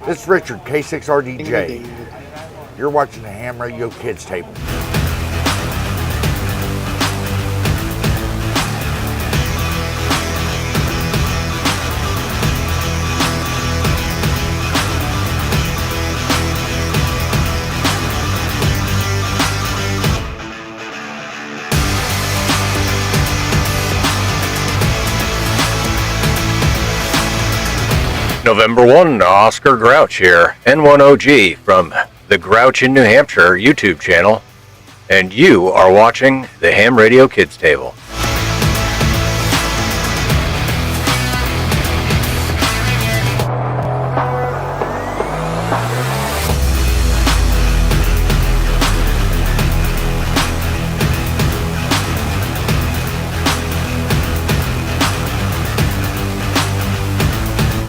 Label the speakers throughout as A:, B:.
A: This is Richard, K6RDJ. You're watching the Ham Radio Kids Table.
B: November 1, Oscar Grouch here, N1OG from the Grouch in New Hampshire YouTube channel, and you are watching the Ham Radio Kids Table.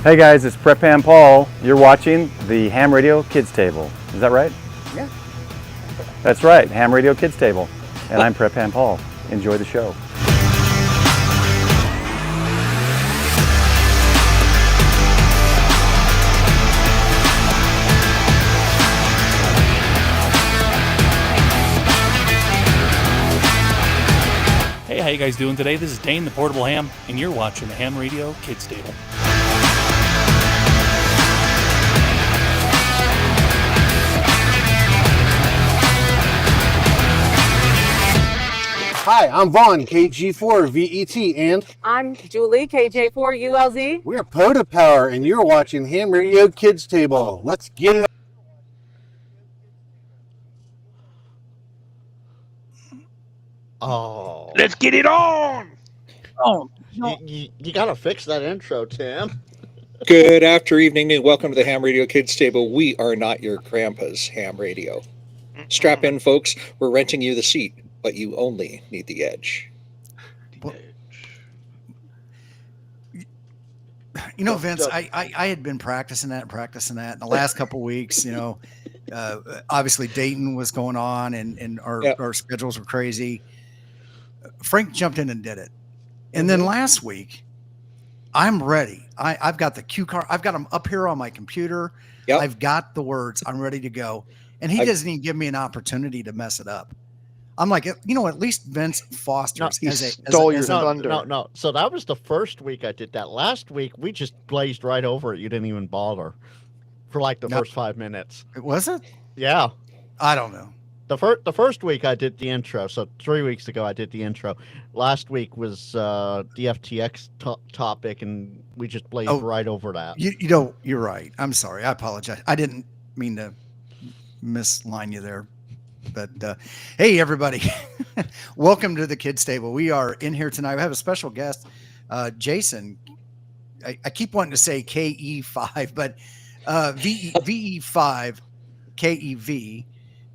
C: Hey guys, it's Prep Ham Paul. You're watching the Ham Radio Kids Table. Is that right?
D: Yeah.
C: That's right, Ham Radio Kids Table. And I'm Prep Ham Paul. Enjoy the show.
E: Hey, how you guys doing today? This is Dane the Portable Ham, and you're watching the Ham Radio Kids Table.
D: Hi, I'm Vaughn, KG4VET, and
F: I'm Julie, KJ4ULZ.
D: we're POTA Power, and you're watching Ham Radio Kids Table. Let's get it.
G: Oh,
E: Let's get it on!
G: you gotta fix that intro, Tim.
H: Good after evening and welcome to the Ham Radio Kids Table. We are not your grandpa's ham radio. Strap in, folks. We're renting you the seat, but you only need the edge.
I: You know, Vince, I had been practicing that in the last couple of weeks. You know, obviously Dayton was going on, and our schedules were crazy. Frank jumped in and did it, and then last week, I'm ready. I've got the cue card. I've got them up here on my computer.
H: Yep.
I: I've got the words. I'm ready to go, and he doesn't even give me an opportunity to mess it up. I'm like, you know, at least Vince Foster's
G: stole your thunder. No. So that was the first week I did that. Last week we just blazed right over it. You didn't even bother for like the first 5 minutes.
I: Was it?
G: Yeah.
I: I don't know.
G: The first week I did the intro. So 3 weeks ago I did the intro. Last week was the FTX topic, and we just blazed right over that.
I: You know, you're right. I'm sorry. I apologize. I didn't mean to misline you there. But hey, everybody, welcome to the Kids Table. We are in here tonight. We have a special guest, Jason. I keep wanting to say KE5, but VE5 KEV.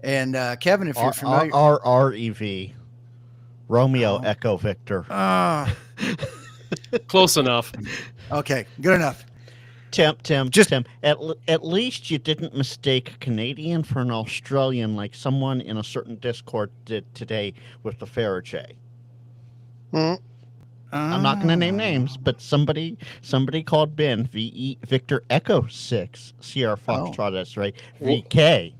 I: And Kevin, if you're familiar,
G: RREV, Romeo Echo Victor.
E: Close enough.
I: Okay, good enough.
G: Tim, at least you didn't mistake a Canadian for an Australian like someone in a certain Discord did today with the Faraday. I'm not going to name names, but somebody called Ben VE Victor Echo 6 Sierra Foxtrot. That's right, VK.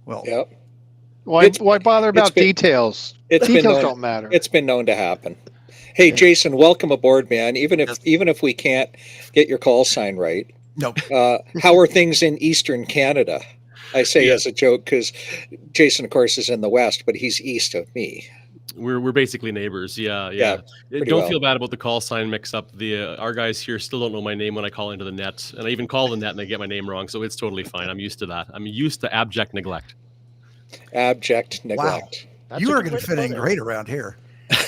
I: Well,
H: Yep.
J: Why bother about details? Details don't matter.
H: It's been known to happen. Hey, Jason, welcome aboard, man. Even if we can't get your call sign right.
I: Nope.
H: How are things in Eastern Canada? I say as a joke because Jason, of course, is in the West, but he's east of me.
K: We're basically neighbors. Yeah. Don't feel bad about the call sign mix up. Our guys here still don't know my name when I call into the net, and I even call the net and they get my name wrong, so it's totally fine. I'm used to that. I'm used to abject neglect.
H: Abject neglect.
I: Wow. You are going to fit in great around here.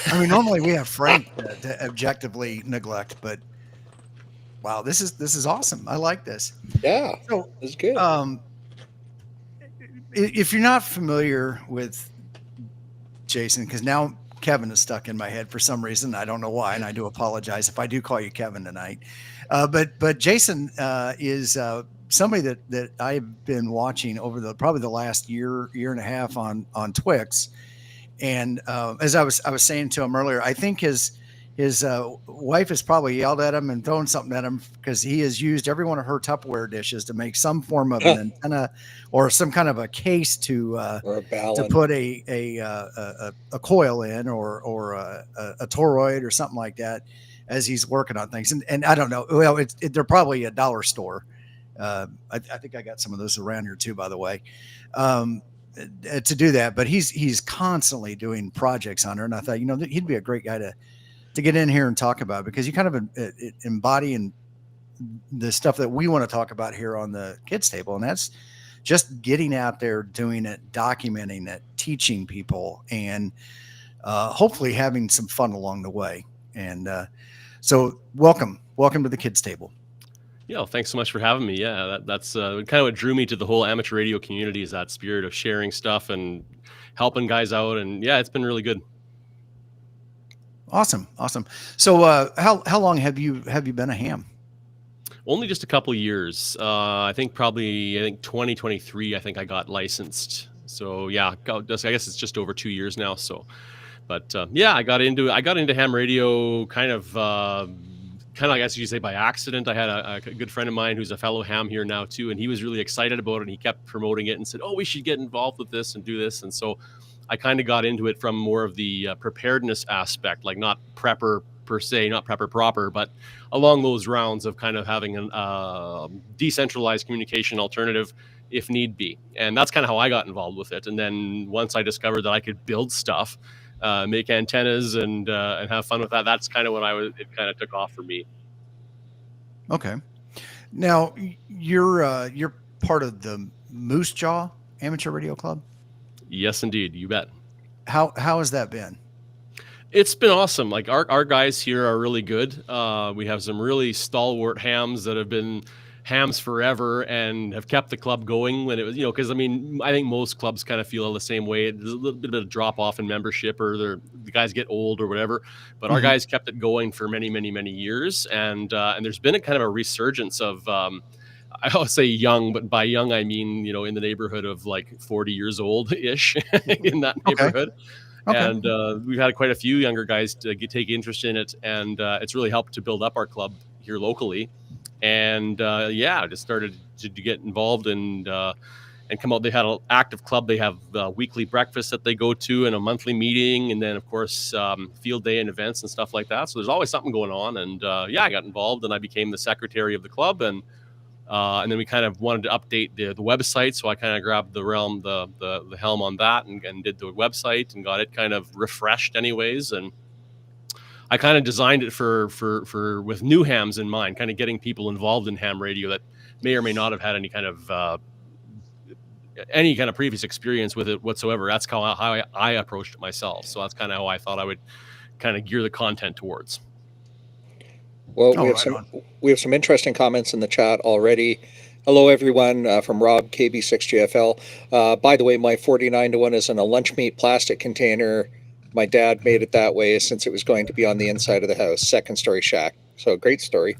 I: I mean, normally we have Frank to objectively neglect, but wow, this is awesome. I like this.
H: Yeah,
I: so
H: this is good.
I: If you're not familiar with Jason, because now Kevin is stuck in my head for some reason. I don't know why, and I do apologize if I do call you Kevin tonight. But Jason is somebody that I've been watching over probably the last year and a half on Twix. And as I was saying to him earlier, I think his his wife has probably yelled at him and thrown something at him because he has used every one of her Tupperware dishes to make some form of an antenna or some kind of a case to put a coil in or a toroid or something like that as he's working on things. And I don't know. Well, they're probably a dollar store. I think I got some of those around here too, by the way, to do that. But he's constantly doing projects on her, and I thought, he'd be a great guy to get in here and talk about, because you kind of embody the stuff that we want to talk about here on the Kids Table, and that's just getting out there, doing it, documenting it, teaching people, and hopefully having some fun along the way. And so welcome to the Kids Table.
K: Yeah, well, thanks so much for having me. Yeah, that's kind of what drew me to the whole amateur radio community, is that spirit of sharing stuff and helping guys out. And yeah, it's been really good.
I: Awesome. So how long have you been a ham?
K: Only just a couple of years. I think 2023, I think I got licensed. So yeah, I guess it's just over 2 years now. So, but yeah, I got into ham radio kind of I guess you could say by accident. I had a good friend of mine who's a fellow ham here now too, and he was really excited about it, and he kept promoting it and said, "Oh, we should get involved with this and do this." And so I kind of got into it from more of the preparedness aspect, like not prepper per se, not prepper proper, but along those rounds of kind of having a decentralized communication alternative if need be. And that's kind of how I got involved with it. And then once I discovered that I could build stuff, make antennas and have fun with that, that's kind of when it kind of took off for me. Okay.
I: Now you're part of the Moose Jaw Amateur Radio Club?
K: Yes, indeed. You bet.
I: How has that been?
K: It's been awesome. Like our guys here are really good. We have some really stalwart hams that have been hams forever and have kept the club going when it was, because I think most clubs kind of feel the same way. There's a little bit of a drop off in membership, or the guys get old or whatever, but our guys kept it going for many, many, many years. And there's been a kind of a resurgence of, I always say young, but by young, I mean, in the neighborhood of like 40 years old ish in that neighborhood. Okay. And we've had quite a few younger guys to take interest in it. And it's really helped to build up our club here locally. And I just started to get involved and come out. They had an active club. They have weekly breakfast that they go to and a monthly meeting. And then, of course, field day and events and stuff like that. So there's always something going on. And I got involved and I became the secretary of the club. And then we kind of wanted to update the website. So I kind of grabbed the helm on that and did the website and got it kind of refreshed anyways. And I kind of designed it for with new hams in mind, kind of getting people involved in ham radio that may or may not have had any kind of previous experience with it whatsoever. That's how I approached it myself. So that's kind of how I thought I would kind of gear the content towards.
H: Well, we have some interesting comments in the chat already. Hello, everyone, from Rob, KB6GFL. By the way, my 49-1 is in a lunch meat plastic container. My dad made it that way since it was going to be on the inside of the house, second story shack. So great story.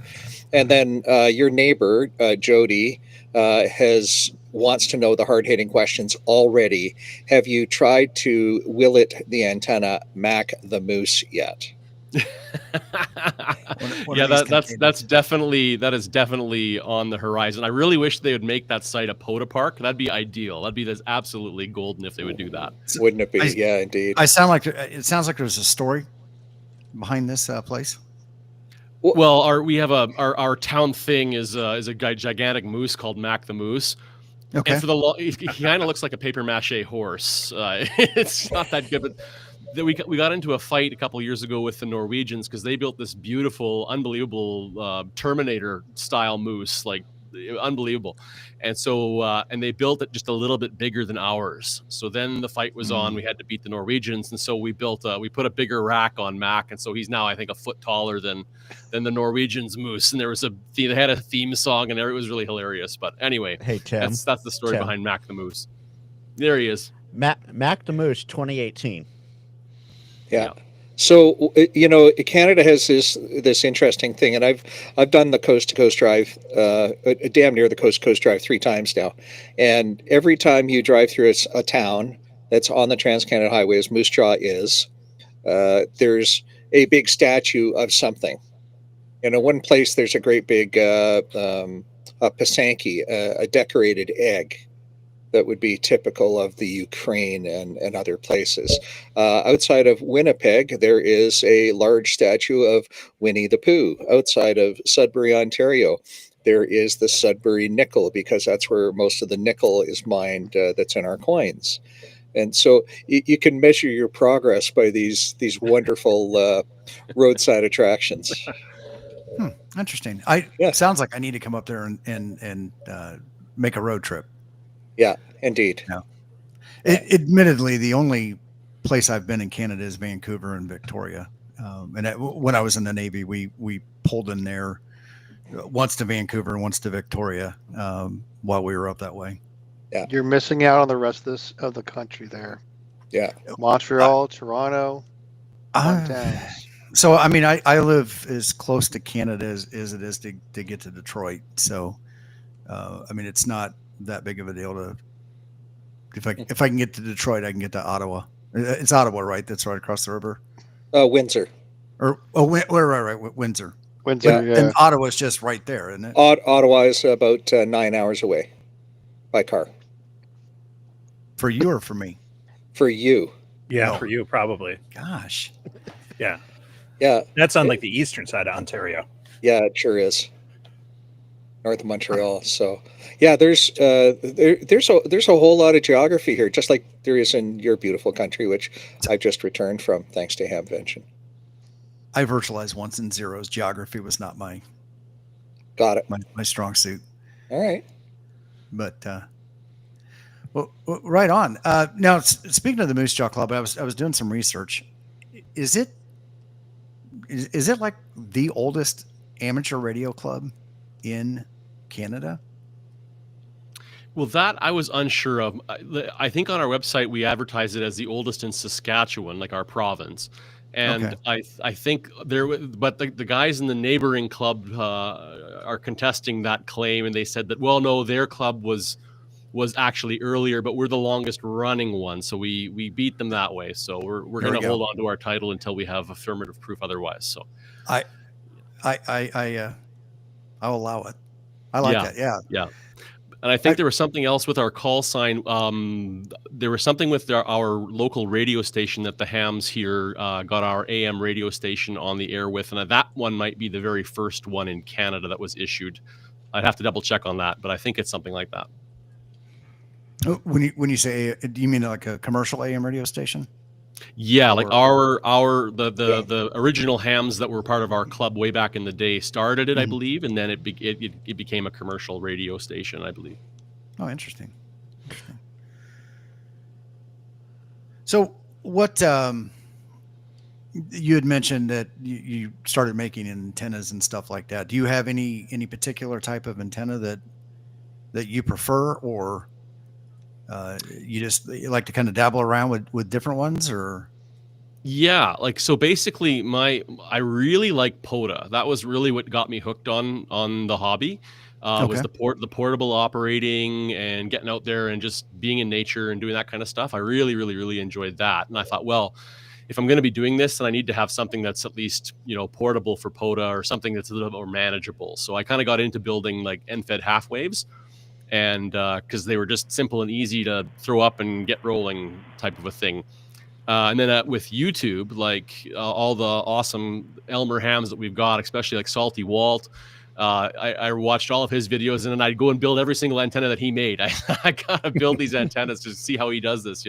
H: And then your neighbor, Jody, wants to know the hard-hitting questions already. Have you tried to willet the antenna Mac the Moose yet?
K: That is definitely on the horizon. I really wish they would make that site a POTA park. That'd be ideal. That'd be absolutely golden if they would do that.
H: Wouldn't it be? Yeah, indeed.
I: It sounds like there's a story behind this place.
K: Well, our town thing is a gigantic moose called Mac the Moose. Okay. And he kind of looks like a paper mache horse. It's not that good, but we got into a fight a couple years ago with the Norwegians because they built this beautiful, unbelievable Terminator style moose, like unbelievable. And so and they built it just a little bit bigger than ours. So then the fight was on. We had to beat the Norwegians, and so we put a bigger rack on Mac, and so he's now I think a foot taller than the Norwegians moose. And they had a theme song, and it was really hilarious. But anyway,
G: hey Tim,
K: that's the story behind Mac the Moose. There he is.
G: Mac the Moose 2018.
H: Yeah. So Canada has this interesting thing, and I've done the coast to coast drive, damn near the coast to coast drive 3 times now, and every time you drive through a town that's on the Trans-Canada Highway, as Moose Jaw is, there's a big statue of something. In one place, there's a great big Pisanki, a decorated egg that would be typical of the Ukraine and other places. Outside of Winnipeg, there is a large statue of Winnie the Pooh. Outside of Sudbury, Ontario, there is the Sudbury nickel, because that's where most of the nickel is mined that's in our coins. And so you can measure your progress by these wonderful roadside attractions.
I: Interesting. Sounds like I need to come up there and make a road trip.
H: Yeah, indeed.
I: Yeah. Admittedly, the only place I've been in Canada is Vancouver and Victoria. When I was in the Navy, we pulled in there once to Vancouver and once to Victoria while we were up that way.
H: Yeah,
J: you're missing out on the rest of the country there.
H: Yeah,
J: Montreal, Toronto, towns.
I: So I mean, I live as close to Canada as it is to get to Detroit. So I mean, it's not that big of a deal to if I can get to Detroit, I can get to Ottawa. It's Ottawa, right? That's right across the river.
H: Windsor.
I: Right, Windsor.
J: Windsor, yeah.
I: And Ottawa's just right there, isn't it?
H: Ottawa is about 9 hours away by car.
I: For you or for me?
H: For you.
L: Yeah, for you probably.
I: Gosh.
L: Yeah.
H: Yeah.
L: That's on like the eastern side of Ontario.
H: Yeah, it sure is. North of Montreal. So yeah, there's a whole lot of geography here, just like there is in your beautiful country, which I've just returned from, thanks to Hamvention.
I: I virtualized once in zeros. Geography was not my strong suit.
H: All right.
I: But well, right on. Now, speaking of the Moose Jaw Club, I was doing some research. Is it like the oldest amateur radio club in Canada?
K: Well, that I was unsure of. I think on our website we advertise it as the oldest in Saskatchewan, like our province. And okay. I think but the guys in the neighboring club are contesting that claim, and they said that, well, no, their club was actually earlier, but we're the longest running one, so we beat them that way. So we're going to hold on to our title until we have affirmative proof otherwise. So
I: I'll allow it. I like that. Yeah.
K: Yeah. And I think there was something else with our call sign. There was something with our local radio station that the hams here got our AM radio station on the air with. And that one might be the very first one in Canada that was issued. I'd have to double check on that, but I think it's something like that.
I: When you say, do you mean like a commercial AM radio station?
K: Yeah, like the original hams that were part of our club way back in the day started it, I believe, and then it became a commercial radio station, I believe.
I: Oh, interesting. So, what you had mentioned that you started making antennas and stuff like that. Do you have any particular type of antenna that you prefer, or you like to kind of dabble around with different ones? Or
K: yeah, like, so basically I really like POTA. That was really what got me hooked on the hobby. Was the portable operating and getting out there and just being in nature and doing that kind of stuff. I really, really, really enjoyed that. And I thought, well, if I'm going to be doing this, then I need to have something that's at least, portable for POTA, or something that's a little bit more manageable. So I kind of got into building like end-fed half waves. And because they were just simple and easy to throw up and get rolling type of a thing. And then with YouTube, like all the awesome Elmer hams that we've got, especially like Salty Walt, I watched all of his videos, and then I'd go and build every single antenna that he made. I gotta build these antennas to see how he does this,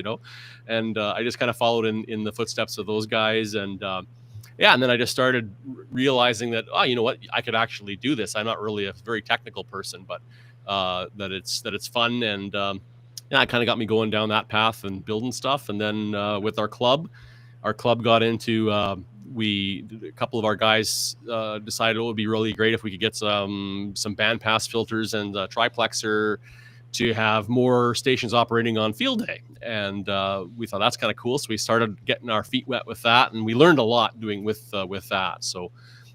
K: and I just kind of followed in the footsteps of those guys. And and then I just started realizing that, you know what, I could actually do this. I'm not really a very technical person, but that it's fun, and it kind of got me going down that path and building stuff. And then with our club got into a couple of our guys decided it would be really great if we could get some bandpass filters and a triplexer to have more stations operating on field day. And we thought that's kind of cool, so we started getting our feet wet with that, and we learned a lot doing with that. So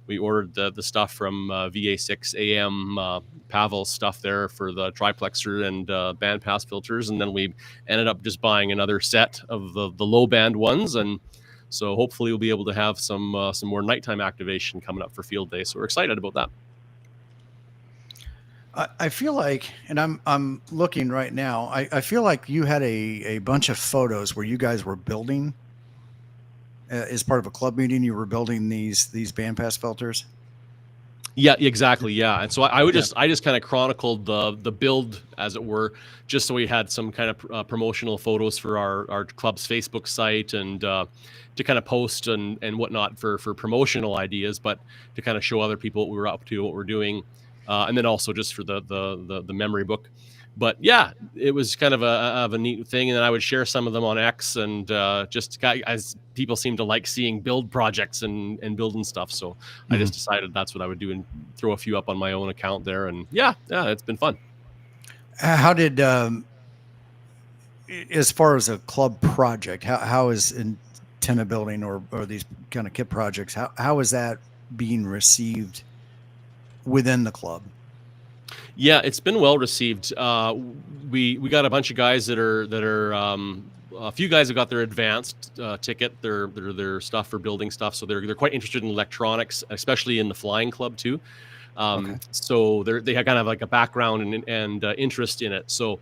K: we ordered the stuff from VA6 AM Pavel stuff there for the triplexer and bandpass filters, and then we ended up just buying another set of the low band ones, and So hopefully we'll be able to have some more nighttime activation coming up for field day. So we're excited about that.
I: I feel like, and I'm looking right now, I feel like you had a bunch of photos where you guys were building, as part of a club meeting, you were building these bandpass filters.
K: Yeah, exactly. Yeah. And so I just kind of chronicled the build, as it were, just so we had some kind of promotional photos for our club's Facebook site, and to kind of post and whatnot for promotional ideas, but to kind of show other people what we were up to, what we're doing. And then also just for the memory book. But yeah, it was kind of a neat thing. And then I would share some of them on X, and just as people seem to like seeing build projects and building stuff. So I just decided that's what I would do, and throw a few up on my own account there. And yeah, it's been fun.
I: How did, as far as a club project, how is antenna building or these kind of kit projects, how is that being received within the club?
K: Yeah, it's been well received. We got a bunch of guys that are a few guys have got their advanced ticket, their stuff for building stuff. So they're quite interested in electronics, especially in the flying club too. So they have kind of like a background and interest in it. So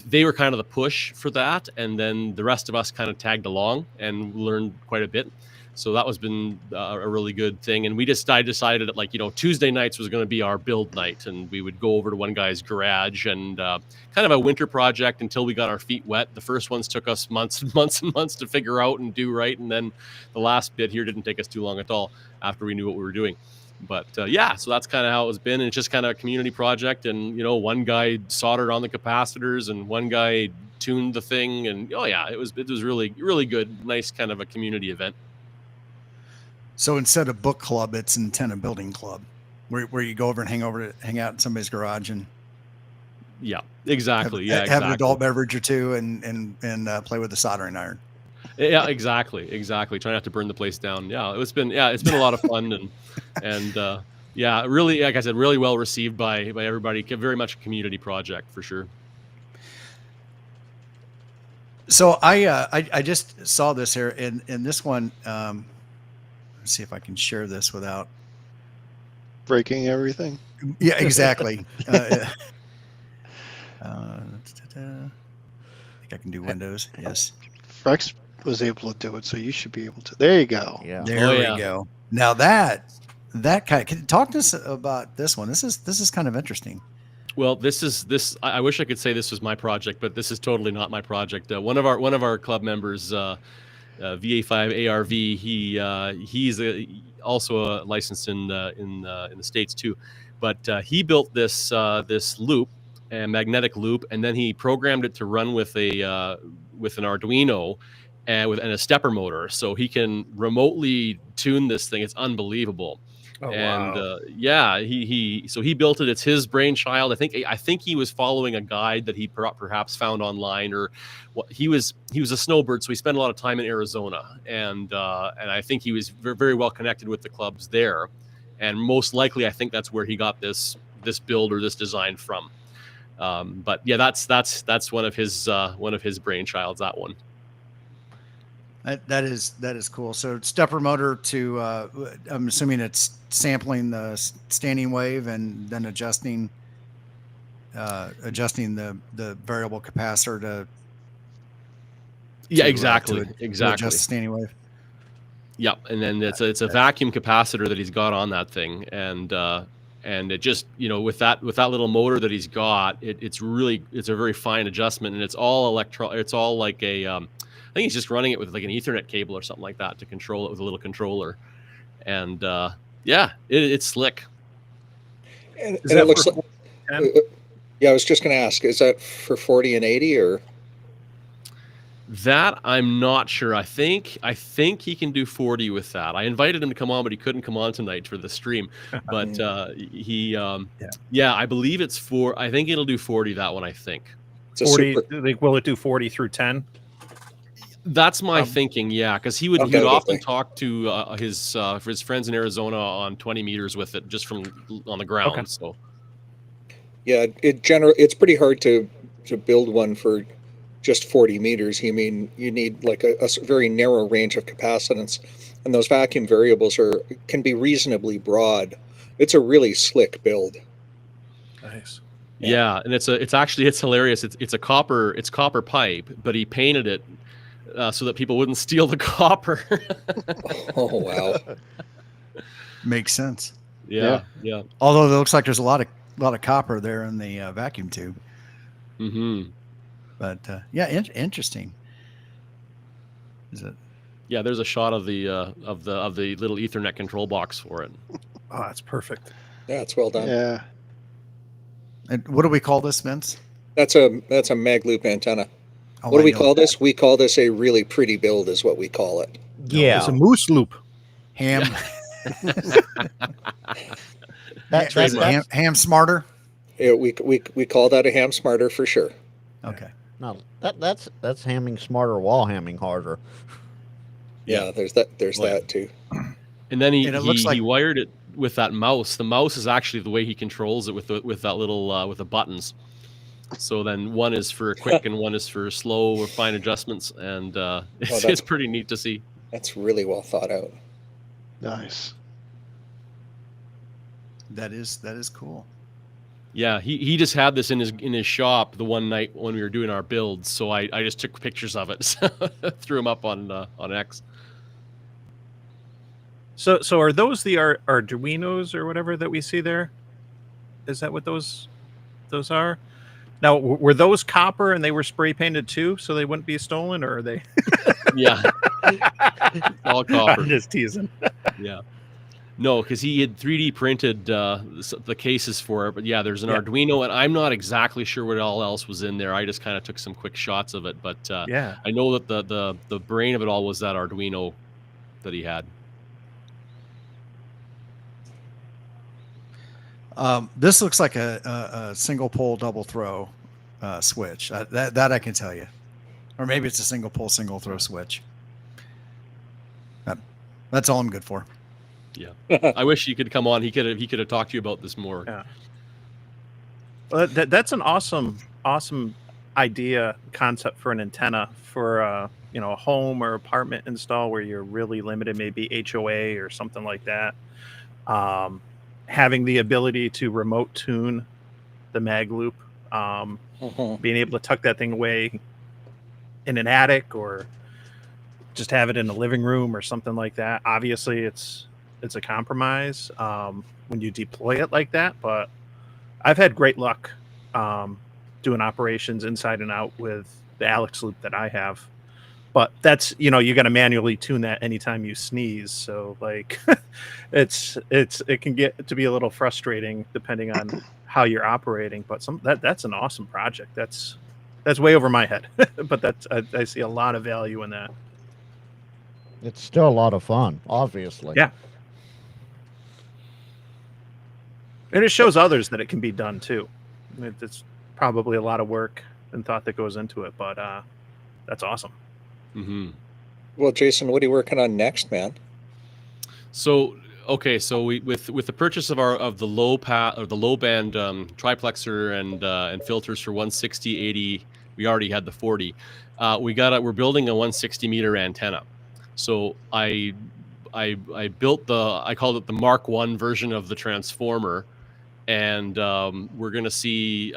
K: they were kind of the push for that, and then the rest of us kind of tagged along and learned quite a bit. So that was been a really good thing. And I decided that, like, Tuesday nights was going to be our build night, and we would go over to one guy's garage and kind of a winter project until we got our feet wet. The first ones took us months and months and months to figure out and do right. And then the last bit here didn't take us too long at all after we knew what we were doing. But yeah, so that's kind of how it's been. And it's just kind of a community project. And, one guy soldered on the capacitors and one guy tuned the thing. And it was really, really good. Nice kind of a community event.
I: So instead of book club, it's antenna building club, where you go over and hang out in somebody's garage and
K: have
I: an adult beverage or two and play with the soldering iron.
K: Yeah, exactly. Try not to burn the place down. Yeah, it's been a lot of fun and really, like I said, really well received by everybody. Very much a community project for sure.
I: So I just saw this here in this one. Let's see if I can share this without
J: breaking everything.
I: Yeah, exactly. I think I can do Windows. Yes.
J: Rex was able to do it, so you should be able to. There you go.
I: Yeah. There we go. Now that kind of, can you talk to us about this one? This is kind of interesting.
K: Well, this. I wish I could say this was my project, but this is totally not my project. One of our club members, VE5REV, he's also licensed in the States too, but he built this loop, a magnetic loop, and then he programmed it to run with an Arduino and a stepper motor, so he can remotely tune this thing. It's unbelievable.
L: Oh,
K: and
L: wow.
K: he built it. It's his brainchild. I think he was following a guide that he perhaps found online, or he was a snowbird, so he spent a lot of time in Arizona, and I think he was very, very well connected with the clubs there, and most likely I think that's where he got this build or this design from. But yeah, that's one of his brainchilds, that one.
I: That is cool. So stepper motor to I'm assuming it's sampling the standing wave and then adjusting the variable capacitor to
K: exactly
I: adjust the standing wave.
K: Yeah, and then it's a vacuum capacitor that he's got on that thing, and it just, with that little motor that he's got, it's a very fine adjustment, and it's all it's all like a I think he's just running it with like an Ethernet cable or something like that to control it with a little controller. And it's slick.
H: And it looks like, I was just going to ask, is that for 40 and 80 or?
K: That I'm not sure. I think he can do 40 with that. I invited him to come on, but he couldn't come on tonight for the stream. But I believe it's I think it'll do 40, that one, I think.
L: 40, will it do 40 through 10?
K: That's my thinking, yeah, because he would often talk to his friends in Arizona on 20 meters with it, just from on the ground.
L: Okay.
K: So,
H: yeah, it's pretty hard to build one for just 40 meters. You mean you need like a very narrow range of capacitance, and those vacuum variables can be reasonably broad. It's a really slick build.
L: Nice.
K: Yeah, and it's hilarious. It's copper pipe, but he painted it so that people wouldn't steal the copper.
H: Oh wow.
I: Makes sense.
K: Yeah.
I: Although it looks like there's a lot of copper there in the vacuum tube.
K: Mm-hmm.
I: But yeah, interesting. Is it?
K: Yeah, there's a shot of the little Ethernet control box for it.
L: Oh, that's perfect.
H: Yeah, it's well done.
J: Yeah.
I: And what do we call this, Vince?
H: That's a mag loop antenna.
I: Oh,
H: what do we call this? We call this a really pretty build, is what we call it.
G: Yeah,
L: it's a moose loop.
I: Ham.
G: That's
I: ham smarter.
H: Yeah, we call that a ham smarter for sure.
I: Okay.
G: No, that's hamming smarter while hamming harder.
H: Yeah, there's that too.
K: And then
I: And it looks like-
K: he wired it with that mouse. The mouse is actually the way he controls it with that little with the buttons. So then one is for quick and one is for slow or fine adjustments, and it's pretty neat to see.
H: That's really well thought out.
J: Nice.
I: That is cool.
K: Yeah, he just had this in his shop the one night when we were doing our builds. So I just took pictures of it, threw them up on X.
L: So are those the Arduinos or whatever that we see there? Is that what those are? Now, were those copper and they were spray painted too, so they wouldn't be stolen, or are they?
K: Yeah, all copper.
L: I'm just teasing.
K: Yeah, no, because he had 3D printed the cases for it. But yeah, there's an Arduino, and I'm not exactly sure what all else was in there. I just kind of took some quick shots of it, but
L: yeah,
K: I know that the brain of it all was that Arduino that he had.
I: This looks like a single pole double throw switch. That I can tell you, or maybe it's a single pole single throw switch. That's all I'm good for.
K: Yeah, I wish he could come on. He could have talked to you about this more.
L: Yeah. Well, that's an awesome idea concept for an antenna for a home or apartment install where you're really limited, maybe HOA or something like that. Having the ability to remote tune the mag loop, being able to tuck that thing away in an attic or just have it in the living room or something like that. Obviously, it's a compromise when you deploy it like that, but I've had great luck doing operations inside and out with the Alex loop that I have. But that's, you got to manually tune that anytime you sneeze. So like it can get to be a little frustrating depending on how you're operating. But that's an awesome project. That's way over my head. But I see a lot of value in that.
G: It's still a lot of fun, obviously.
L: Yeah. And it shows others that it can be done too. It's probably a lot of work and thought that goes into it, but that's awesome.
K: Mm-hmm.
H: Well, Jason, what are you working on next, man?
K: So we with the purchase of the low band triplexer and filters for 160, 80, we already had the 40. We're building a 160 meter antenna. So I built I called it the Mark 1 version of the transformer, and we're gonna see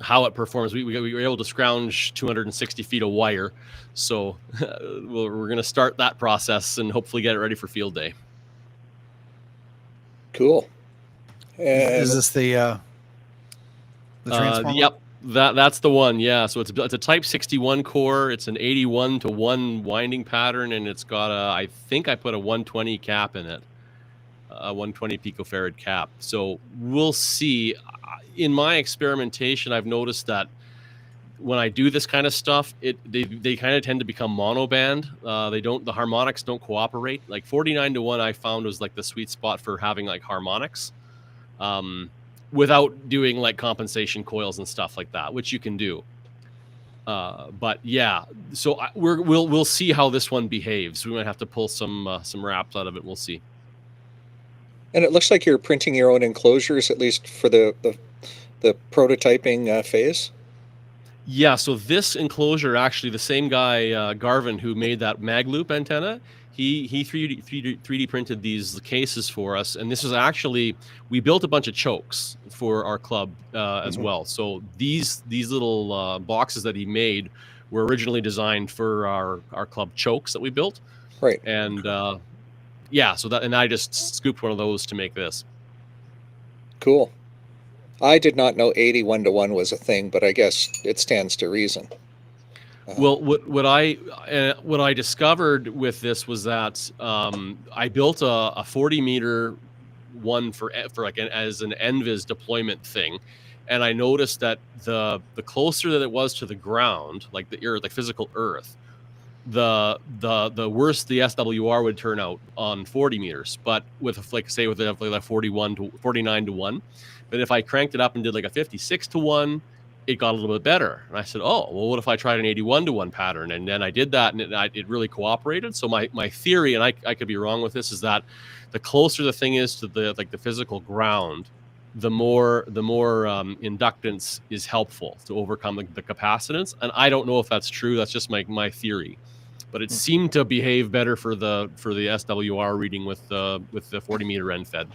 K: how it performs. We were able to scrounge 260 feet of wire, so we're going to start that process and hopefully get it ready for field day.
H: Cool.
I: Is this the transformer?
K: Yep, that's the one. Yeah, so it's a Type 61 core. It's an 81 to 1 winding pattern, and it's got I think I put a 120 cap in it, a 120 picofarad cap. So we'll see. In my experimentation, I've noticed that when I do this kind of stuff, they kind of tend to become monoband. The harmonics don't cooperate. Like 49 to 1, I found was like the sweet spot for having like harmonics, without doing like compensation coils and stuff like that, which you can do. But yeah, so we'll see how this one behaves. We might have to pull some wraps out of it. We'll see.
H: And it looks like you're printing your own enclosures, at least for the prototyping phase.
K: Yeah, so this enclosure, actually, the same guy, Garvin, who made that mag loop antenna, he 3D printed these cases for us, and this is actually, we built a bunch of chokes for our club as well. So these little boxes that he made were originally designed for our club chokes that we built.
H: Right.
K: And yeah, so that, and I just scooped one of those to make this.
H: Cool. I did not know 81-to-1 was a thing, but I guess it stands to reason.
K: Well, what I discovered with this was that I built a 40-meter one for like as an NVIS deployment thing, and I noticed that the closer that it was to the ground, like the earth, like physical Earth, the worse the SWR would turn out on 40 meters. But with like say with a 49-to-1, but if I cranked it up and did like a 56-to-1, it got a little bit better. And I said, oh, well, what if I tried an 81-to-1 pattern? And then I did that, and it really cooperated. So my theory, and I could be wrong with this, is that the closer the thing is to the physical ground, the more inductance is helpful to overcome the capacitance. And I don't know if that's true. That's just my theory. But it seemed to behave better for the SWR reading with the 40-meter end fed.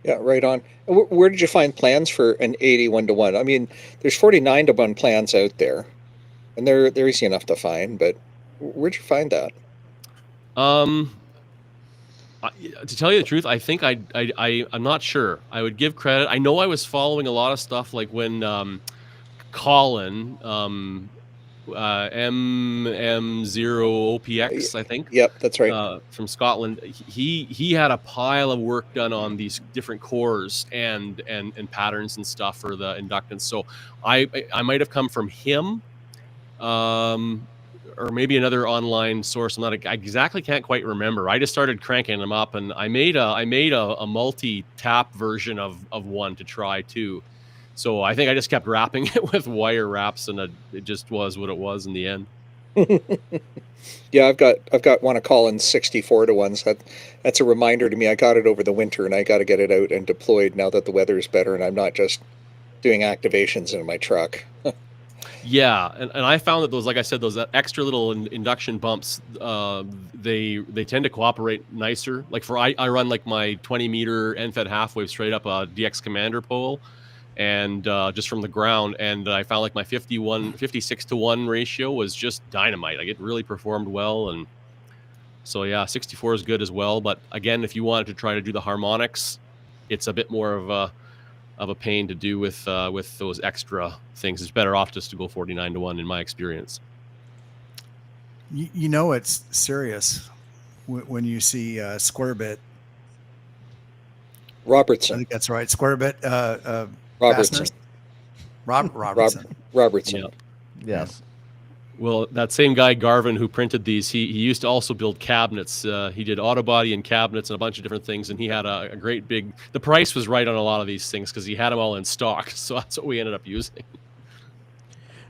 H: Yeah, right on. Where did you find plans for an 81-to-1? I mean, there's 49-to-1 plans out there, and they're easy enough to find. But where'd you find that?
K: To tell you the truth, I think I'm not sure. I would give credit. I know I was following a lot of stuff like when Colin MM0OPX, I think.
H: Yep, that's right.
K: From Scotland, he had a pile of work done on these different cores and patterns and stuff for the inductance. So I might have come from him, or maybe another online source. I exactly can't quite remember. I just started cranking them up, and I made a multi-tap version of one to try too. So I think I just kept wrapping it with wire wraps, and it just was what it was in the end.
H: Yeah, I've got one of Colin's 64-to-1s. That's a reminder to me. I got it over the winter, and I got to get it out and deployed now that the weather is better, and I'm not just doing activations in my truck.
K: Yeah, and I found that those, like I said, those extra little induction bumps, they tend to cooperate nicer. Like I run like my 20-meter end-fed half-wave straight up a DX Commander pole, and just from the ground, and I found like my 56-to-1 ratio was just dynamite. Like it really performed well, and so yeah, 64 is good as well. But again, if you wanted to try to do the harmonics, it's a bit more of a pain to do with those extra things. It's better off just to go 49-to-1 in my experience.
I: You know it's serious when you see Square Bit.
H: Robertson.
I: I think that's right. Square Bit.
H: Robertson.
I: Robertson.
H: Robertson.
K: Yeah.
C: Yes.
K: Well, that same guy, Garvin, who printed these, he used to also build cabinets. He did auto body and cabinets and a bunch of different things, and he had a great big... The price was right on a lot of these things because he had them all in stock, so that's what we ended up using.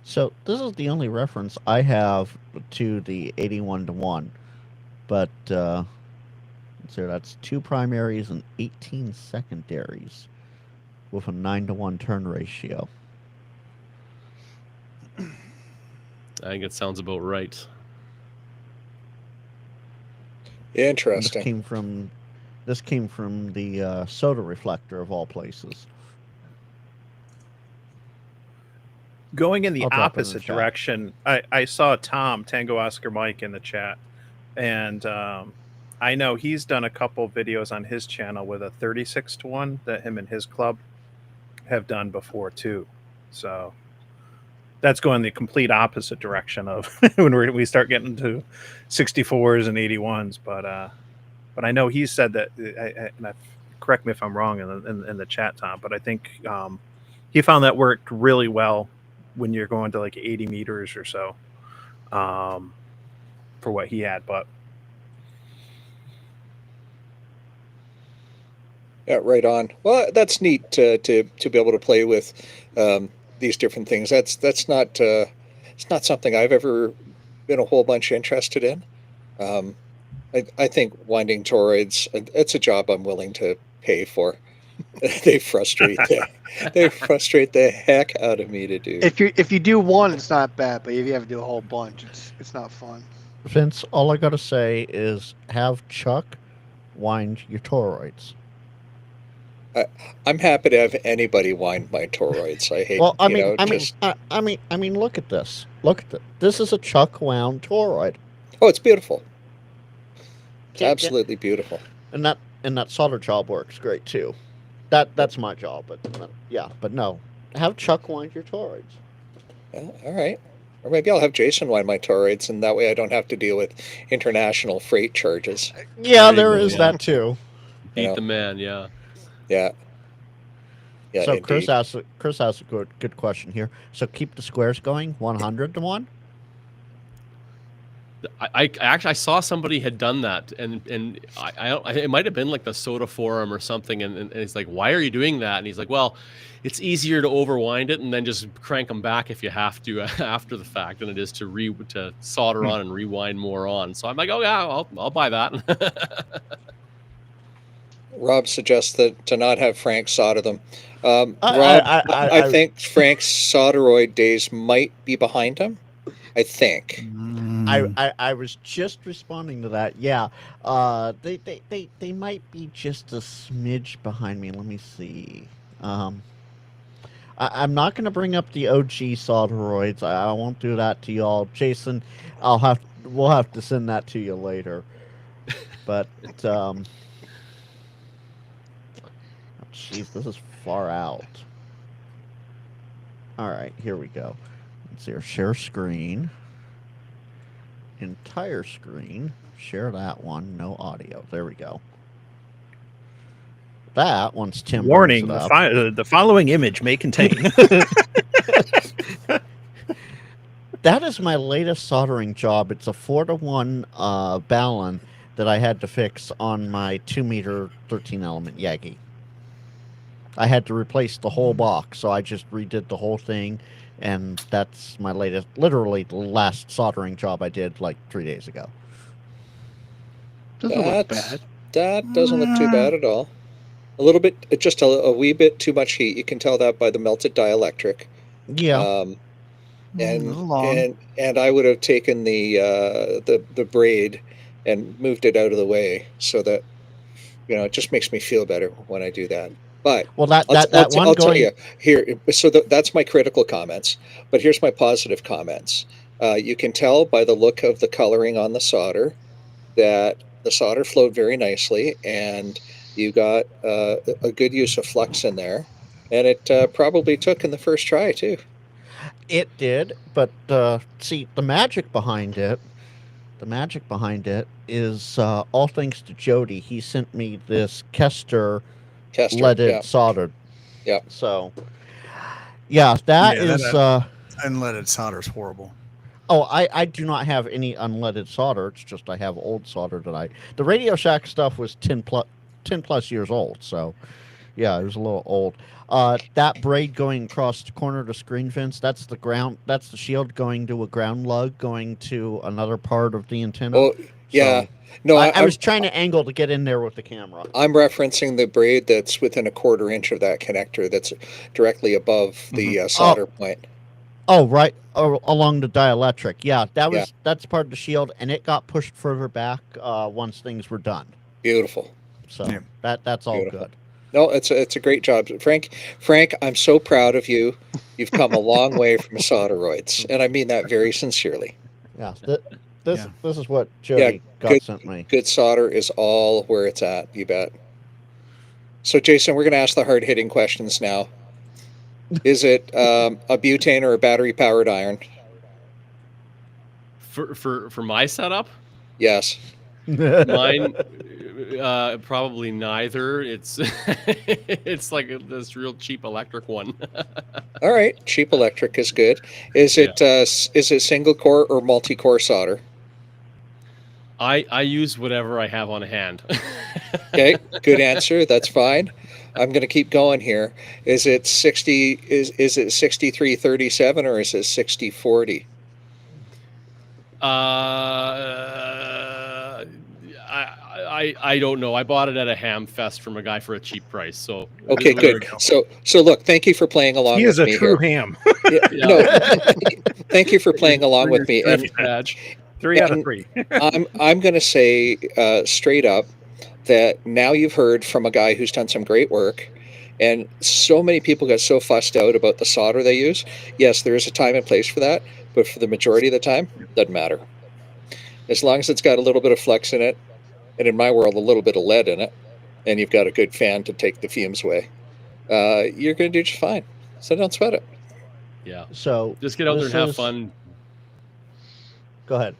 G: So this is the only reference I have to the 81-to-1, but so that's 2 primaries and 18 secondaries with a 9-to-1 turn ratio.
K: I think it sounds about right.
H: Interesting.
G: This came from the soda reflector of all places.
L: Going in the opposite direction, I saw Tom Tango Oscar Mike in the chat, and I know he's done a couple videos on his channel with a 36-to-1 that him and his club have done before too. So that's going the complete opposite direction of when we start getting to 64s and 81s. But I know he said that, and correct me if I'm wrong in the chat, Tom, but I think he found that worked really well when you're going to like 80 meters or so for what he had. But
H: yeah, right on. Well, that's neat to be able to play with these different things. That's not it's not something I've ever been a whole bunch interested in. I think winding toroids, it's a job I'm willing to pay for. They frustrate the heck out of me to do.
J: If you do one, it's not bad, but if you have to do a whole bunch, it's not fun.
G: Vince, all I gotta say is have Chuck wind your toroids.
H: I'm happy to have anybody wind my toroids. I hate.
G: Well, I mean, look at this. Look at this. This is a Chuck wound toroid.
H: Oh, it's beautiful. It's absolutely beautiful.
G: And that solder job works great too. That's my job, but but no, have Chuck wind your toroids.
H: Yeah, all right. Or maybe I'll have Jason wind my toroids, and that way I don't have to deal with international freight charges.
G: Yeah, there is that too.
K: Beat the man, yeah.
H: Yeah. Yeah.
G: So
H: indeed.
G: Chris has a good question here. So keep the squares going 100 to 1.
K: I actually saw somebody had done that, and it might have been like the Soda Forum or something, and he's like, "Why are you doing that?" And he's like, "Well, it's easier to overwind it and then just crank them back if you have to after the fact than it is to solder on and rewind more on." So I'm like, "Oh yeah, I'll buy that."
H: Rob suggests that to not have Frank solder them. Rob, I think Frank's solderoid days might be behind him. I think.
G: I was just responding to that. Yeah, they might be just a smidge behind me. Let me see. I'm not going to bring up the OG solderoids. I won't do that to y'all, Jason. We'll have to send that to you later. But jeez, this is far out. All right, here we go. Let's see. Share screen. Entire screen. Share that one. No audio. There we go. That once Tim.
L: Warning: the following image may contain.
G: That is my latest soldering job. It's a 4-to-1 Ballon that I had to fix on my 2-meter 13-element Yagi. I had to replace the whole box, so I just redid the whole thing, and that's my latest, literally the last soldering job I did like 3 days ago.
J: Doesn't look bad.
H: That doesn't look too bad at all. A little bit, just a wee bit too much heat. You can tell that by the melted dielectric.
G: Yeah.
H: And I would have taken the braid and moved it out of the way so that it just makes me feel better when I do that. But I'll tell you here. So that's my critical comments. But here's my positive comments. You can tell by the look of the coloring on the solder that the solder flowed very nicely, and you got a good use of flux in there, and it probably took in the first try too.
G: It did, but see, the magic behind it is all thanks to Jody. He sent me this Kester leaded soldered.
H: Yeah.
G: So, yeah, that is
I: unleaded solder is horrible.
G: Oh, I do not have any unleaded solder. It's just I have old solder that the Radio Shack stuff was 10 plus years old. So, yeah, it was a little old. That braid going across the corner of the screen fence, that's the ground. That's the shield going to a ground lug going to another part of the antenna.
H: Oh, yeah.
G: So, no, I was trying to angle to get in there with the camera.
H: I'm referencing the braid that's within a 1/4 inch of that connector that's directly above the solder point.
G: Oh, right, along the dielectric. Yeah, that's part of the shield, and it got pushed further back once things were done.
H: Beautiful.
G: So that's all good.
H: No, it's a great job, Frank. Frank, I'm so proud of you. You've come a long way from solderoids, and I mean that very sincerely.
G: Yeah. This is what Jody sent me.
H: Good solder is all where it's at, you bet. So, Jason, we're going to ask the hard-hitting questions now. Is it a butane or a battery-powered iron?
K: For my setup?
H: Yes.
K: Mine, probably neither. It's it's like this real cheap electric one.
H: All right, cheap electric is good. Is it single core or multi-core solder?
K: I use whatever I have on hand.
H: Okay, good answer. That's fine. I'm going to keep going here. Is it 60? Is it 6337 or is it 6040?
K: I don't know. I bought it at a ham fest from a guy for a cheap price. So
H: okay, good. So look, thank you for playing along
L: He
H: with
L: is a
H: me
L: true
H: here.
L: ham.
H: No, thank you for playing along with me. And
K: badge.
L: 3 out of 3.
H: I'm going to say straight up that now you've heard from a guy who's done some great work, and so many people get so fussed out about the solder they use. Yes, there is a time and place for that, but for the majority of the time, doesn't matter. As long as it's got a little bit of flex in it, and in my world, a little bit of lead in it, and you've got a good fan to take the fumes away, you're going to do just fine. So don't sweat it.
K: Yeah.
G: So
K: just get out there and have fun.
G: Go ahead.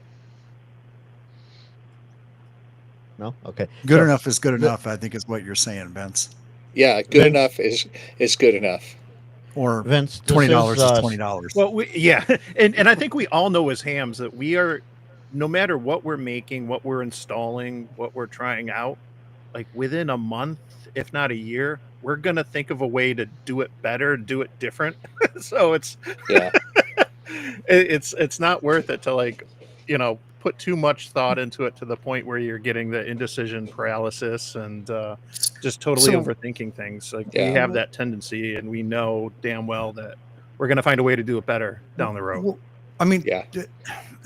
G: No? Okay.
I: Good enough is good enough, I think is what you're saying, Vince.
H: Yeah, good enough is good enough.
I: Or
G: Vince,
I: $20 is $20.
L: Well, and I think we all know as hams that we are, no matter what we're making, what we're installing, what we're trying out, like within a month, if not a year, we're gonna think of a way to do it better, do it different. So it's it's not worth it to put too much thought into it to the point where you're getting the indecision paralysis and just totally overthinking things. Like we have that tendency, and we know damn well that we're going to find a way to do it better down the road.
I: Well, I mean,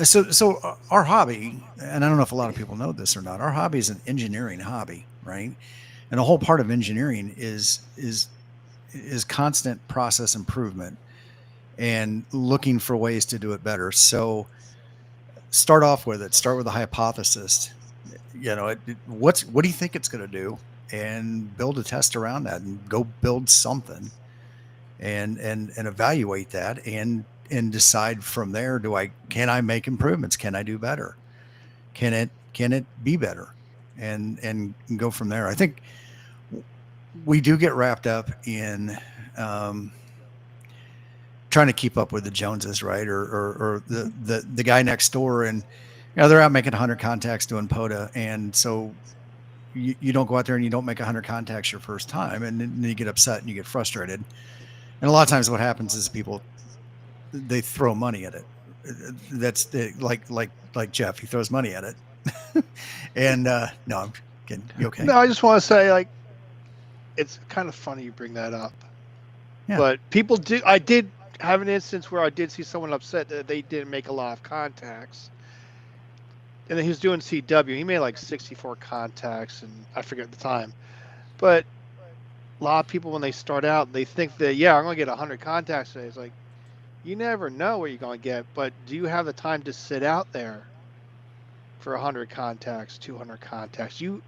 I: so our hobby, and I don't know if a lot of people know this or not, our hobby is an engineering hobby, right? And a whole part of engineering is constant process improvement and looking for ways to do it better. So start off with it. Start with a hypothesis. What do you think it's going to do, and build a test around that, and go build something, and evaluate that, and decide from there. Can I make improvements? Can I do better? Can it be better? And go from there. I think we do get wrapped up in trying to keep up with the Joneses, right? Or the guy next door, and they're out making 100 contacts doing POTA, and so you don't go out there and you don't make 100 contacts your first time, and then you get upset and you get frustrated. And a lot of times what happens is people, they throw money at it. That's like Jeff, he throws money at it. And no, I'm kidding. You okay?
J: No, I just want to say, it's kind of funny you bring that up.
I: Yeah.
J: But people do. I did have an instance where I did see someone upset that they didn't make a lot of contacts. And then he was doing CW. He made like 64 contacts, and I forget the time. But a lot of people, when they start out, they think that, I'm going to get 100 contacts today. It's like, you never know what you're going to get, but do you have the time to sit out there for 100 contacts, 200 contacts? Do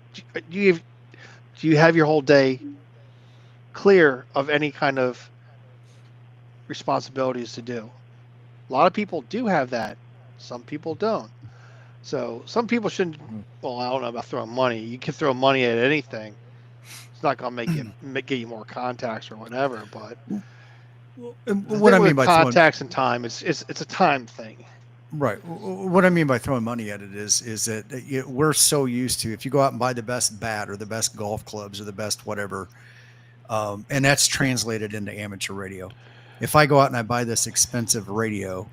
J: you have your whole day clear of any kind of responsibilities to do? A lot of people do have that. Some people don't. So some people shouldn't. Well, I don't know about throwing money. You can throw money at anything. It's not going to get you more contacts or whatever. But
I: what I mean by
J: contacts and time, it's a time thing.
I: Right. What I mean by throwing money at it is that we're so used to, if you go out and buy the best bat or the best golf clubs or the best whatever, and that's translated into amateur radio. If I go out and I buy this expensive radio,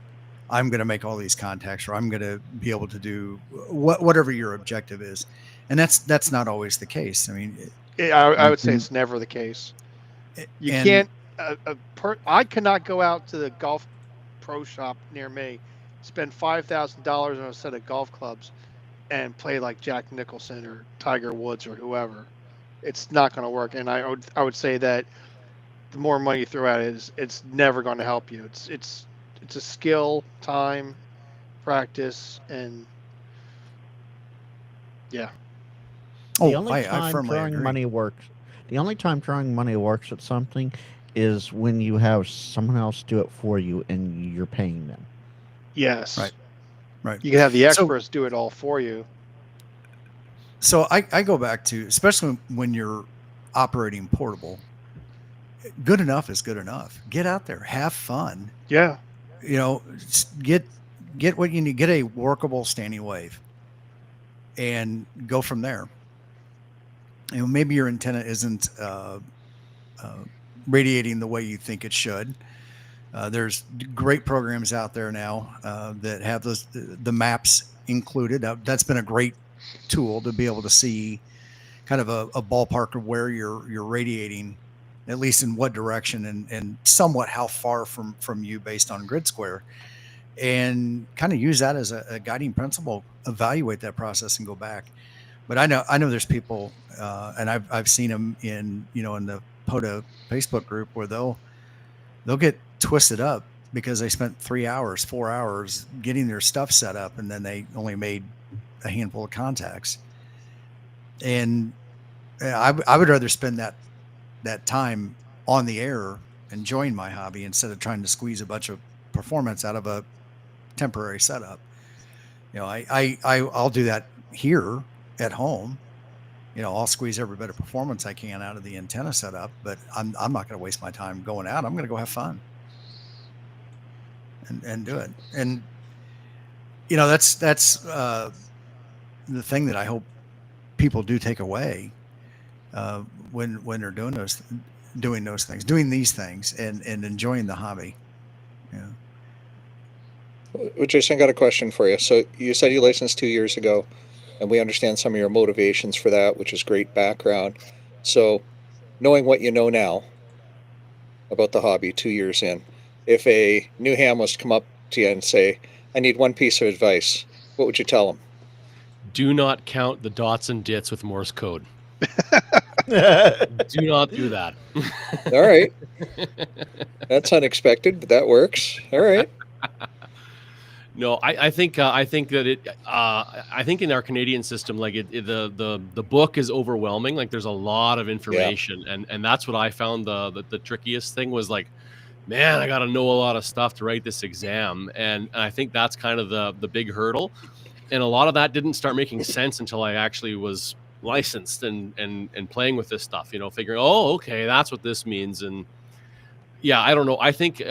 I: I'm going to make all these contacts, or I'm going to be able to do whatever your objective is. And that's not always the case. I mean,
J: I would say it's never the case. You can't. I cannot go out to the golf pro shop near me, spend $5,000 on a set of golf clubs, and play like Jack Nicholson or Tiger Woods or whoever. It's not going to work. And I would say that the more money you throw at it, it's never going to help you. It's a skill, time, practice, and
G: The only time throwing money works. The only time throwing money works at something is when you have someone else do it for you and you're paying them.
J: Yes.
I: Right.
J: You can have the experts do it all for you.
I: So I go back to, especially when you're operating portable, good enough is good enough. Get out there, have fun.
J: Yeah.
I: Get what you need. Get a workable standing wave, and go from there. Maybe your antenna isn't radiating the way you think it should. There's great programs out there now that have the maps included. That's been a great tool to be able to see kind of a ballpark of where you're radiating, at least in what direction, and somewhat how far from you based on grid square, and kind of use that as a guiding principle, evaluate that process and go back. But I know there's people, and I've seen them in the POTA Facebook group where they'll get twisted up because they spent 3 hours, 4 hours getting their stuff set up, and then they only made a handful of contacts. And I would rather spend that time on the air enjoying my hobby instead of trying to squeeze a bunch of performance out of a temporary setup. I'll do that here at home. I'll squeeze every bit of performance I can out of the antenna setup, but I'm not going to waste my time going out. I'm going to go have fun and do it. And that's the thing that I hope people do take away when they're doing these things and enjoying the hobby.
H: Well, Jason, I got a question for you. So you said you licensed 2 years ago, and we understand some of your motivations for that, which is great background. So knowing what you know now about the hobby 2 years in, if a new ham was to come up to you and say, I need one piece of advice, what would you tell them?
K: Do not count the dots and dits with Morse code. Do not do that.
H: All right. That's unexpected, but that works. All right.
K: No, I think that it. I think in our Canadian system, like the book is overwhelming. Like there's a lot of information, and that's what I found the trickiest thing was like, man, I got to know a lot of stuff to write this exam, and I think that's kind of the big hurdle. And a lot of that didn't start making sense until I actually was licensed and playing with this stuff. Figuring, oh, okay, that's what this means, and yeah, I don't know. I think.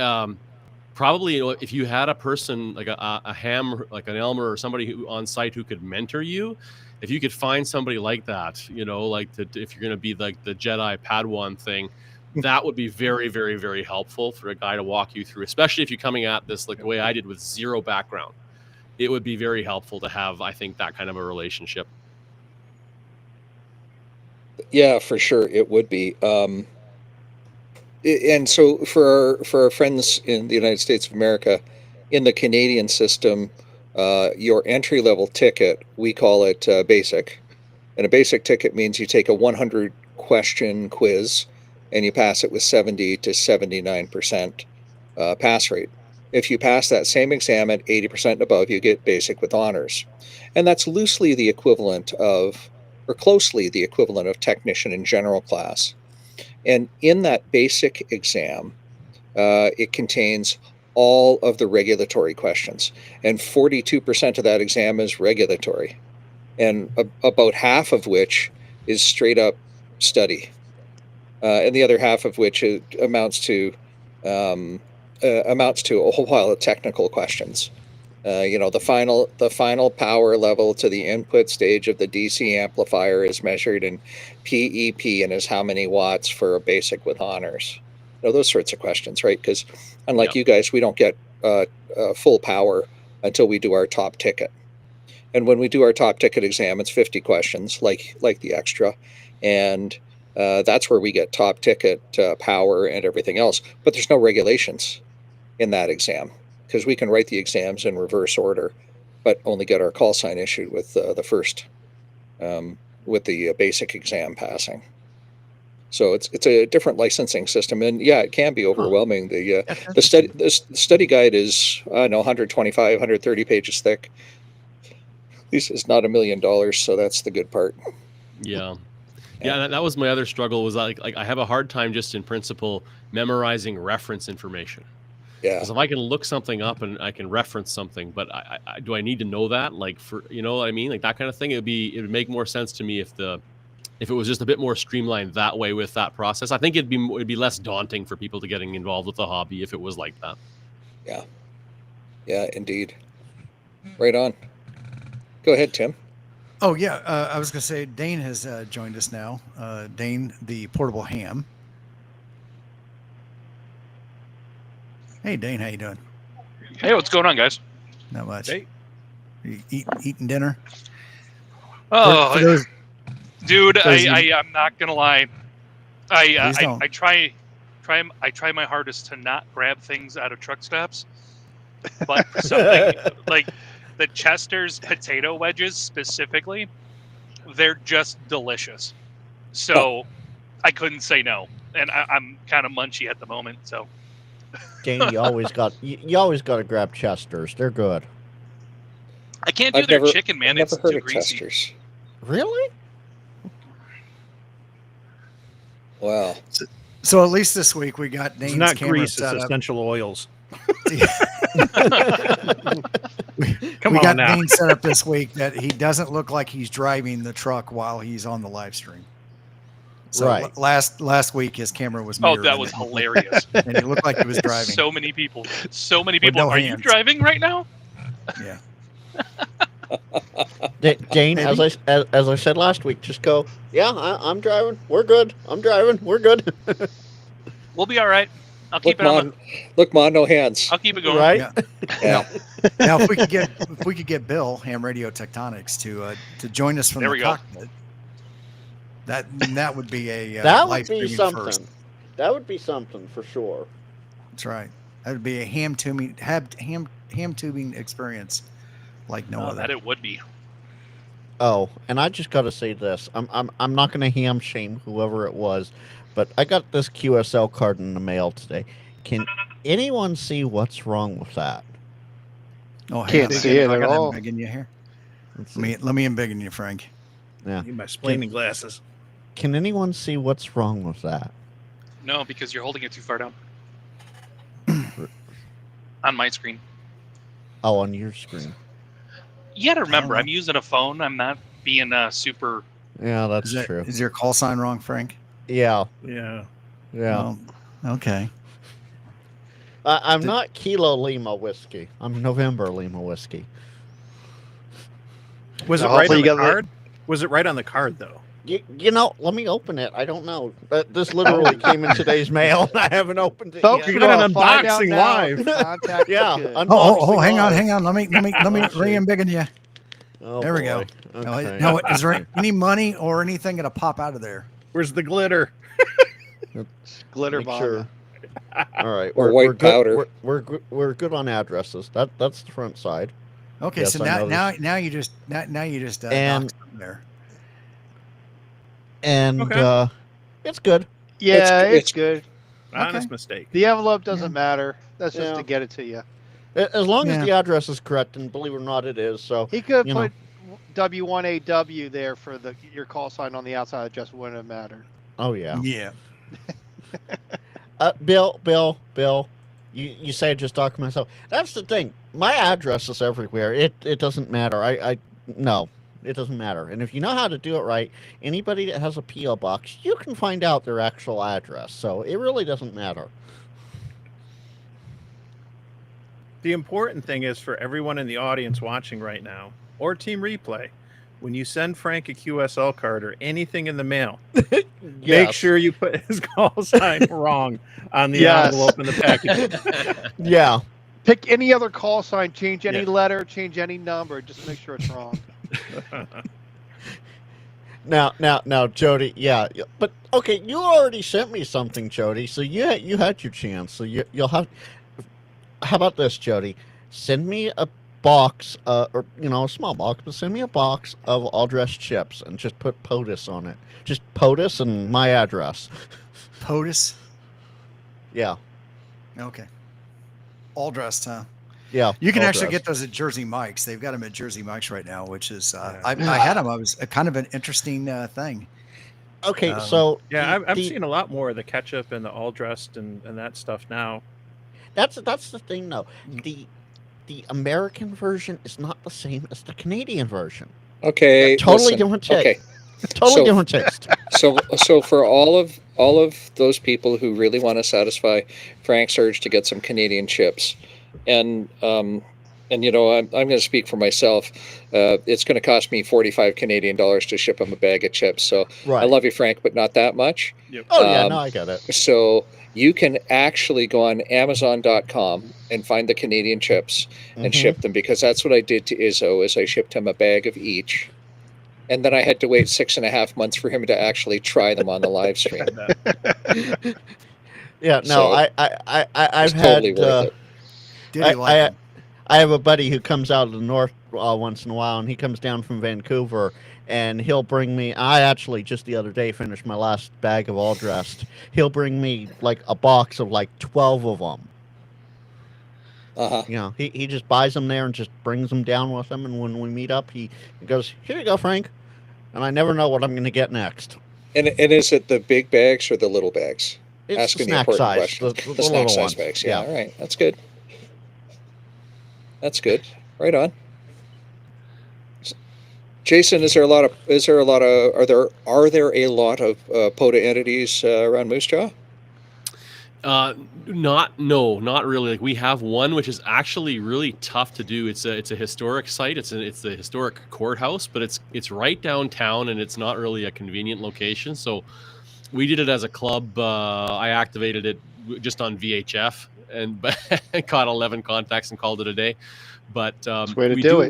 K: Probably, if you had a person like a ham, like an Elmer or somebody who on site who could mentor you, if you could find somebody like that, if you're going to be like the Jedi Padawan thing, that would be very, very, very helpful for a guy to walk you through, especially if you're coming at this like the way I did with zero background. It would be very helpful to have, I think, that kind of a relationship.
H: Yeah, for sure, it would be. And so for our friends in the United States of America, in the Canadian system, your entry level ticket, we call it basic. And a basic ticket means you take a 100 question quiz and you pass it with 70 to 79% pass rate. If you pass that same exam at 80% and above, you get basic with honors. And that's loosely the equivalent of, or closely the equivalent of technician in general class. And in that basic exam, it contains all of the regulatory questions. And 42% of that exam is regulatory. And about half of which is straight up study. And the other half of which amounts to a whole pile of technical questions. The final power level to the input stage of the DC amplifier is measured in PEP and is how many watts for a basic with honors. Those sorts of questions, right? Because unlike you guys, we don't get full power until we do our top ticket. And when we do our top ticket exam, it's 50 questions, like the extra, and that's where we get top ticket power and everything else. But there's no regulations in that exam, because we can write the exams in reverse order, but only get our call sign issued with the first, with the basic exam passing. So it's a different licensing system, and yeah, it can be overwhelming. The study guide is 125, 130 pages thick. This is not $1 million, so that's the good part.
K: Yeah. Yeah, that was my other struggle, was like I have a hard time just in principle memorizing reference information.
H: Yeah.
K: Because if I can look something up and I can reference something, but do I need to know that? Like, for what I mean? Like that kind of thing. It would make more sense to me if it was just a bit more streamlined that way with that process. I think it'd be less daunting for people to getting involved with the hobby if it was like that.
H: Yeah. Yeah, indeed. Right on. Go ahead, Tim.
I: Oh yeah, I was gonna say Dane has joined us now. Dane, the portable ham. Hey Dane, how you doing?
M: Hey, what's going on, guys?
I: Not much.
M: Hey.
I: You eating dinner?
M: Oh,
I: For those,
M: dude,
I: those
M: I'm not gonna lie.
I: Please don't.
M: I try my hardest to not grab things out of truck stops, but for something like the Chester's potato wedges specifically, they're just delicious. So I couldn't say no, and I'm kind of munchy at the moment. So
G: Dane, you always got to grab Chester's. They're good.
M: I can't do their chicken, man.
H: I've
M: It's
H: never heard
M: too
H: of
M: greasy.
H: Chester's.
G: Really?
H: Wow.
I: So at least this week we got
L: It's
I: Dane's
L: not
I: camera
L: grease, it's
I: set up.
L: essential oils.
I: we
L: Come
I: got
L: on now.
I: Dane set up this week that he doesn't look like he's driving the truck while he's on the live stream. So
G: Right.
I: last week his camera was
M: Oh,
I: mirrored.
M: that
I: and
M: was
I: it-
M: hilarious.
I: And he looked like he was driving.
M: So many people. So many
I: With
M: people.
I: no
M: Are you
I: hands.
M: driving right now?
I: Yeah.
G: Dane, as I said last week, just go. Yeah, I'm driving. We're good. I'm driving. We're good.
M: We'll be all right. I'll keep
H: Look,
M: it on.
H: Mon, look, Mon, no hands.
M: I'll keep it going.
G: Right?
H: Yeah.
I: Now if we could get Bill Ham Radio Tectonics to join us from
M: There
I: the
M: we go.
I: cockpit, that would be a
G: That would
I: live
G: be
I: streaming
G: something.
I: first.
G: That would be something for sure.
I: That's right. That would be a ham tubing experience like no
M: Oh,
I: other.
M: that it would be.
G: Oh, and I just got to say this. I'm not going to ham shame whoever it was, but I got this QSL card in the mail today. Can anyone see what's wrong with that?
I: Oh, hang
J: Can't
I: on.
J: see it
I: I
J: at
I: got
J: all.
I: Embiggen you here. Let me embiggen you, Frank.
G: Yeah.
L: Need my splaining glasses.
G: Can anyone see what's wrong with that?
M: No, because you're holding it too far down. On my screen.
G: Oh, on your screen.
M: You gotta remember, I'm using a phone. I'm not being super.
G: Yeah, that's
I: Is,
G: true.
I: Is your call sign wrong, Frank?
G: Yeah.
L: Yeah.
G: Yeah.
I: Well, okay.
G: I'm not Kilo Lima whiskey. I'm November Lima whiskey.
L: Was it
J: Now,
L: right on
J: hopefully
L: the
J: you got
L: card? Was it right on the card though?
G: You know, let me open it. I don't know. This literally came in today's mail, and I haven't opened it
J: Folks,
G: yet.
J: you're
L: got
J: gonna
L: an
J: find out
L: unboxing
J: now.
L: live.
J: Contact
G: Yeah.
J: the kid.
G: unboxing
I: Hang
G: live.
I: on. Let me re-embiggen you.
G: Oh,
I: There we go.
G: boy.
I: Now,
G: Okay.
I: now, is there any money or anything gonna pop out of there?
L: Where's the glitter?
J: Glitter
G: Make
J: bomb.
G: sure. All right.
H: Or white
G: good.
H: powder.
G: We're good on addresses. That's the front side.
I: Okay,
G: Yes,
I: so
G: I
I: now you just
G: And-
I: knocked something there.
G: And
L: Okay.
G: it's good.
J: Yeah,
H: It's-
J: it's good.
L: Honest mistake.
J: The envelope doesn't matter. That's just
G: Yeah.
J: to get it to you.
G: As long
I: Yeah.
G: as the address is correct, and believe it or not, it is. So
J: He could
G: you
J: put W1AW there for your call sign on the outside. It just wouldn't have mattered.
G: Oh yeah.
I: Yeah.
G: Bill. You say I just talk to myself. That's the thing. My address is everywhere. It doesn't matter. No, it doesn't matter. And if you know how to do it right, anybody that has a PO box, you can find out their actual address. So it really doesn't matter.
L: The important thing is for everyone in the audience watching right now, or Team Replay, when you send Frank a QSL card or anything in the mail, make
G: Yes.
L: sure you put his call sign wrong on the
J: Yes.
L: envelope in the package.
G: Yeah.
J: Pick any other call sign, change any
L: Yeah.
J: letter, change any number. Just make sure it's wrong.
G: Now, Jody. Yeah, but okay. You already sent me something, Jody. So you had your chance. So you'll have. How about this, Jody? Send me a box, or a small box, but send me a box of all dressed chips and just put POTUS on it. Just POTUS and my address.
I: POTUS.
G: Yeah.
I: Okay. All dressed, huh?
G: Yeah.
I: You can
G: all
I: actually
G: dressed.
I: get those at Jersey Mike's. They've got them at Jersey Mike's right now, which is I had them. I was kind of an interesting thing.
G: Okay, so
L: Yeah, I'm seeing a lot more of the ketchup and the all dressed and that stuff now.
G: that's the thing, though. The American version is not the same as the Canadian version.
H: Okay.
G: Totally
H: listen.
G: different taste.
H: Okay.
G: Totally
H: So-
G: different taste.
H: So for all of those people who really want to satisfy Frank's urge to get some Canadian chips, and I'm going to speak for myself. It's going to cost me $45 Canadian to ship him a bag of chips. So
G: Right.
H: I love you, Frank, but not that much.
L: Yep.
G: Oh yeah, no, I got it.
H: So you can actually go on Amazon.com and find the Canadian chips and
G: Mhm.
H: ship them, because that's what I did to Izzo. Is I shipped him a bag of each, And then I had to wait 6.5 months for him to actually try them on the live stream.
G: Yeah, no,
H: So,
G: I've
H: totally
G: had.
H: worth it.
I: Did he like them?
G: I have a buddy who comes out of the north once in a while, and he comes down from Vancouver, and he'll bring me. I actually just the other day finished my last bag of all dressed. He'll bring me like a box of like 12 of them. You know, he just buys them there and just brings them down with him, and when we meet up, he goes, "Here you go, Frank," and I never know what I'm going to get next.
H: And is it the big bags or the little bags?
G: It's
H: Asking
G: the
H: the
G: snack
H: important
G: size,
H: question.
G: the
H: snack
G: little
H: size
G: ones.
H: bags.
G: Yeah.
H: All right, that's good. That's good. Right on. Jason, are there a lot of POTA entities around Moose Jaw?
K: Not really. Like, we have one which is actually really tough to do. It's a historic site. It's the historic courthouse, but it's right downtown, and it's not really a convenient location. So we did it as a club. I activated it just on VHF and caught 11 contacts and called it a day. But we do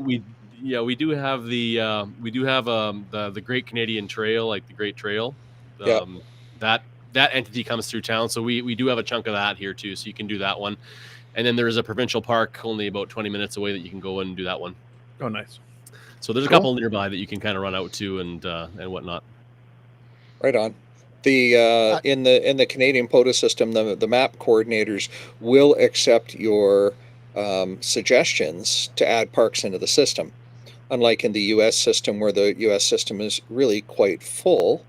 K: have the Great Canadian Trail, like the Great Trail. That entity comes through town, so we do have a chunk of that here too, so you can do that one. And then there is a provincial park only about 20 minutes away that you can go and do that one.
L: Oh, nice.
K: So there's a couple nearby that you can kind of run out to and whatnot.
H: Right on. The in the Canadian POTA system, the map coordinators will accept your suggestions to add parks into the system. Unlike in the U.S. system, where the U.S. system is really quite full,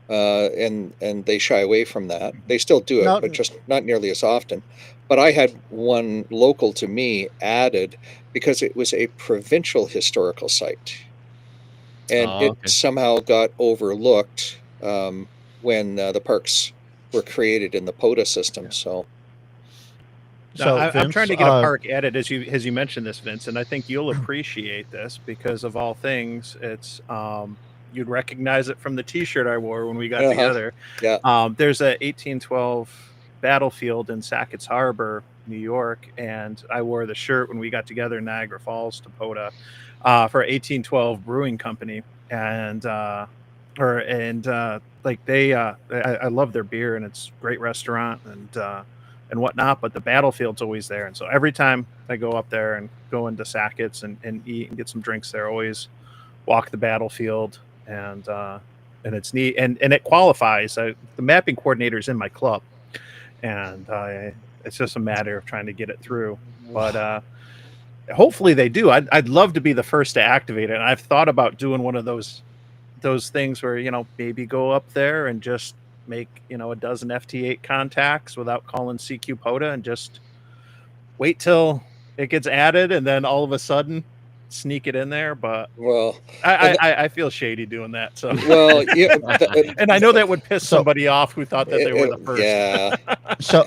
H: and they shy away from that. They still do it, but just not nearly as often. But I had one local to me added because it was a provincial historical site, and it somehow got overlooked when the parks were created in the POTA system. So
L: I'm trying to get a park added as you mentioned this, Vince, and I think you'll appreciate this because of all things, it's you'd recognize it from the T-shirt I wore when we got together.
H: Yeah.
L: There's a 1812 battlefield in Sackett's Harbor, New York, and I wore the shirt when we got together in Niagara Falls to POTA for 1812 Brewing Company, and I love their beer, and it's a great restaurant and whatnot, but the battlefield's always there. And so every time I go up there and go into Sackett's and eat and get some drinks there, I always walk the battlefield, and it's neat. And it qualifies. The mapping coordinator is in my club, and it's just a matter of trying to get it through. But hopefully they do. I'd love to be the first to activate it. And I've thought about doing one of those things where, maybe go up there and just make a dozen FT8 contacts without calling CQ POTA and just wait till it gets added and then all of a sudden sneak it in there. But I feel shady doing that. So and I know that would piss somebody off who thought that they were the first.
H: Yeah.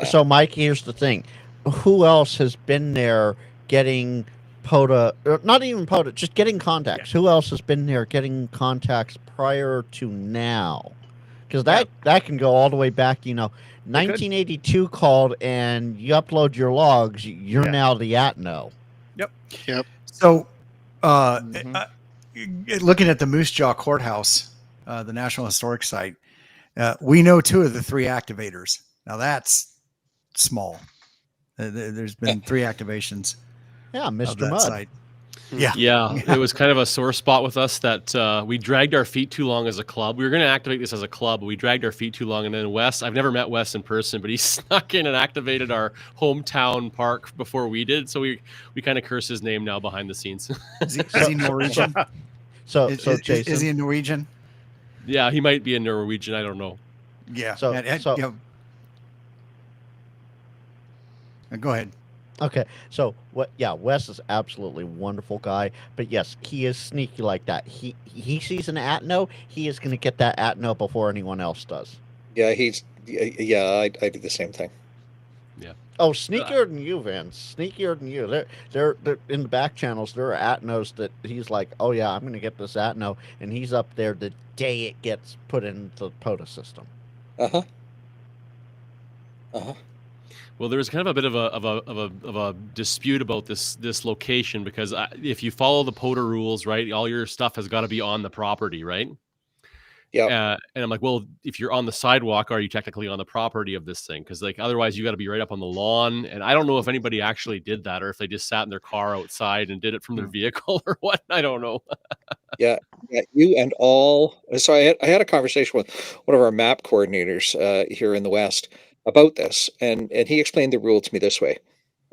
G: So Mike, here's the thing: who else has been there getting POTA? Or not even POTA, just getting contacts. Who else has been there getting contacts prior to now? Because that can go all the way back, 1982 called, and you upload your logs, you're now the Atno.
I: Yep. So, looking at the Moose Jaw Courthouse, the National Historic Site, we know 2 of the 3 activators. Now that's small. There's been 3 activations.
G: Yeah, Mr. Mudd.
I: Site.
K: Yeah. It was kind of a sore spot with us that we dragged our feet too long as a club. We were going to activate this as a club, but we dragged our feet too long. And then Wes, I've never met Wes in person, but he snuck in and activated our hometown park before we did. So we kind of curse his name now behind the scenes.
I: Is he Norwegian?
G: So
I: Jason, is he a Norwegian?
K: Yeah, he might be a Norwegian. I don't know.
I: Yeah. Go ahead.
G: Okay, so Wes is absolutely wonderful guy, but yes, he is sneaky like that. He sees an Atno, he is going to get that Atno before anyone else does.
H: Yeah, I do the same thing.
K: Yeah.
G: Oh, sneakier than you, Vince. Sneakier than you. They're in the back channels. There are Atnos that he's like, oh yeah, I'm going to get this Atno, and he's up there the day it gets put into the POTA system.
K: Well, there was kind of a bit of a dispute about this location because if you follow the POTA rules, right, all your stuff has got to be on the property, right?
H: Yeah.
K: And I'm like, well, if you're on the sidewalk, are you technically on the property of this thing? Because like otherwise, you got to be right up on the lawn. And I don't know if anybody actually did that or if they just sat in their car outside and did it from their vehicle or what. I don't know.
H: Yeah, you and all. So I had a conversation with one of our map coordinators here in the West about this, and he explained the rule to me this way.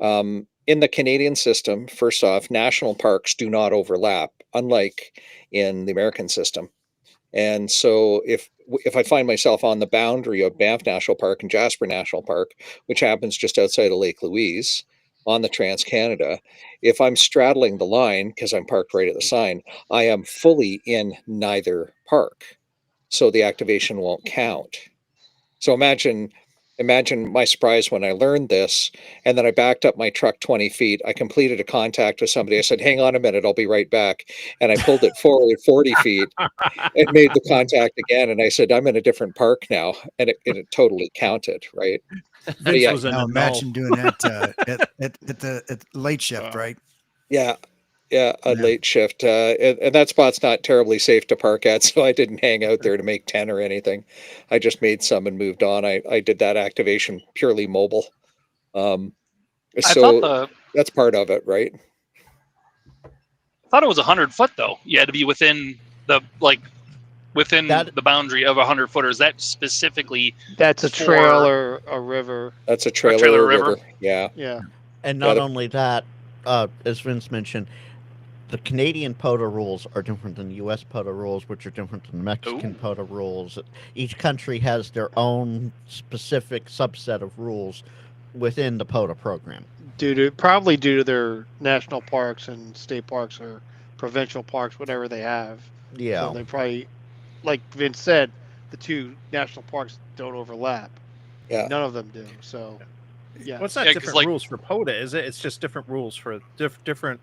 H: In the Canadian system, first off, national parks do not overlap, unlike in the American system. And so if I find myself on the boundary of Banff National Park and Jasper National Park, which happens just outside of Lake Louise on the Trans-Canada, if I'm straddling the line because I'm parked right at the sign, I am fully in neither park. So the activation won't count. So imagine my surprise when I learned this, and then I backed up my truck 20 feet. I completed a contact with somebody. I said, hang on a minute, I'll be right back. And I pulled it forward 40 feet and made the contact again. And I said, I'm in a different park now. And it totally counted, right?
I: Vince was in imagine doing that at the late shift, right?
H: Yeah. Yeah, a late shift. And that spot's not terribly safe to park at, so I didn't hang out there to make 10 or anything. I just made some and moved on. I did that activation purely mobile. So that's part of it, right?
M: I thought it was 100 foot though. You had to be within the the boundary of 100 foot. Or is that specifically?
J: That's a trail or a river.
H: That's a trail or a river. Yeah.
J: Yeah.
G: And not only that, as Vince mentioned, the Canadian POTA rules are different than the U.S. POTA rules, which are different than the Mexican POTA rules. Each country has their own specific subset of rules within the POTA program.
J: Probably due to their national parks and state parks or provincial parks, whatever they have.
G: Yeah.
J: So they probably, like Vince said, the two national parks don't overlap.
H: Yeah.
J: None of them do. So, yeah.
L: Well, it's not different rules for POTA, is it? It's just different rules for different.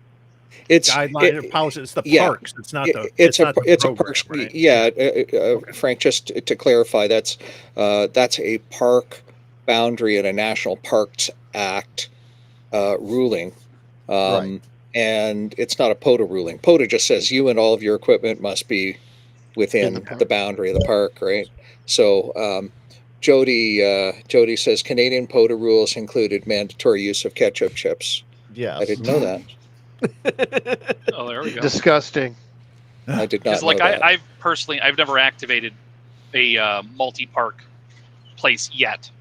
L: Guideline policies. It's the parks. It's not the.
H: It's a
L: program,
H: parks.
L: Right?
H: Yeah, Frank. Just to clarify, that's a park boundary in a National Parks Act ruling,
G: Right.
H: and it's not a POTA ruling. POTA just says you and all of your equipment must be within the boundary of the park, right? So. Jody says Canadian POTA rules included mandatory use of ketchup chips.
G: Yes.
H: I didn't know that.
M: Oh, there we go.
J: Disgusting.
H: I did not know
M: like
H: that.
M: I've never activated a multi-park place yet.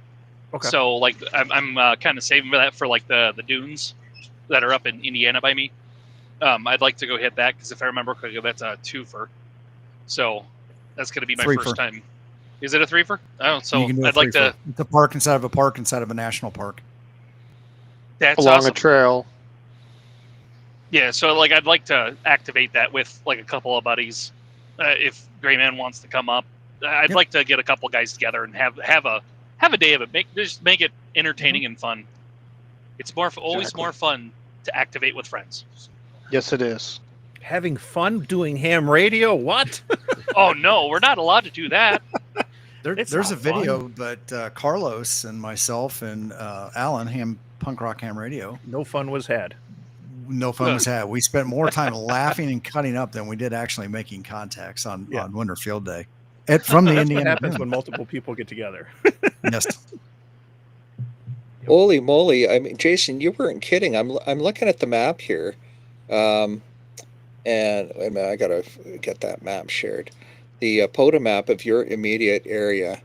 L: Okay.
M: So like I'm kind of saving that for like the dunes that are up in Indiana by me. I'd like to go hit that because if I remember correctly, that's a twofer. So that's going to be my first time. Is it a threefer? Oh, so I'd like to.
I: It's a park inside of a park inside of a national park.
M: That's
J: along
M: awesome.
J: a trail.
M: Yeah, so like I'd like to activate that with like a couple of buddies. If Grayman wants to come up, I'd like to get a couple guys together and have a day of it. Just make it entertaining and fun. It's always more fun to activate with friends.
J: Yes, it is.
L: Having fun doing ham radio? What?
M: Oh no, we're not allowed to do that.
I: There's a video, but Carlos and myself and Alan, Punk Rock Ham Radio.
L: No fun was had.
I: No fun was had. We spent more time laughing and cutting up than we did actually making contacts on Winter Field Day. From the
L: That's
I: Indiana.
L: what happens when multiple people get together.
I: Yes.
H: Holy moly! I mean, Jason, you weren't kidding. I'm looking at the map here, and wait a minute, I gotta get that map shared. The POTA map of your immediate area.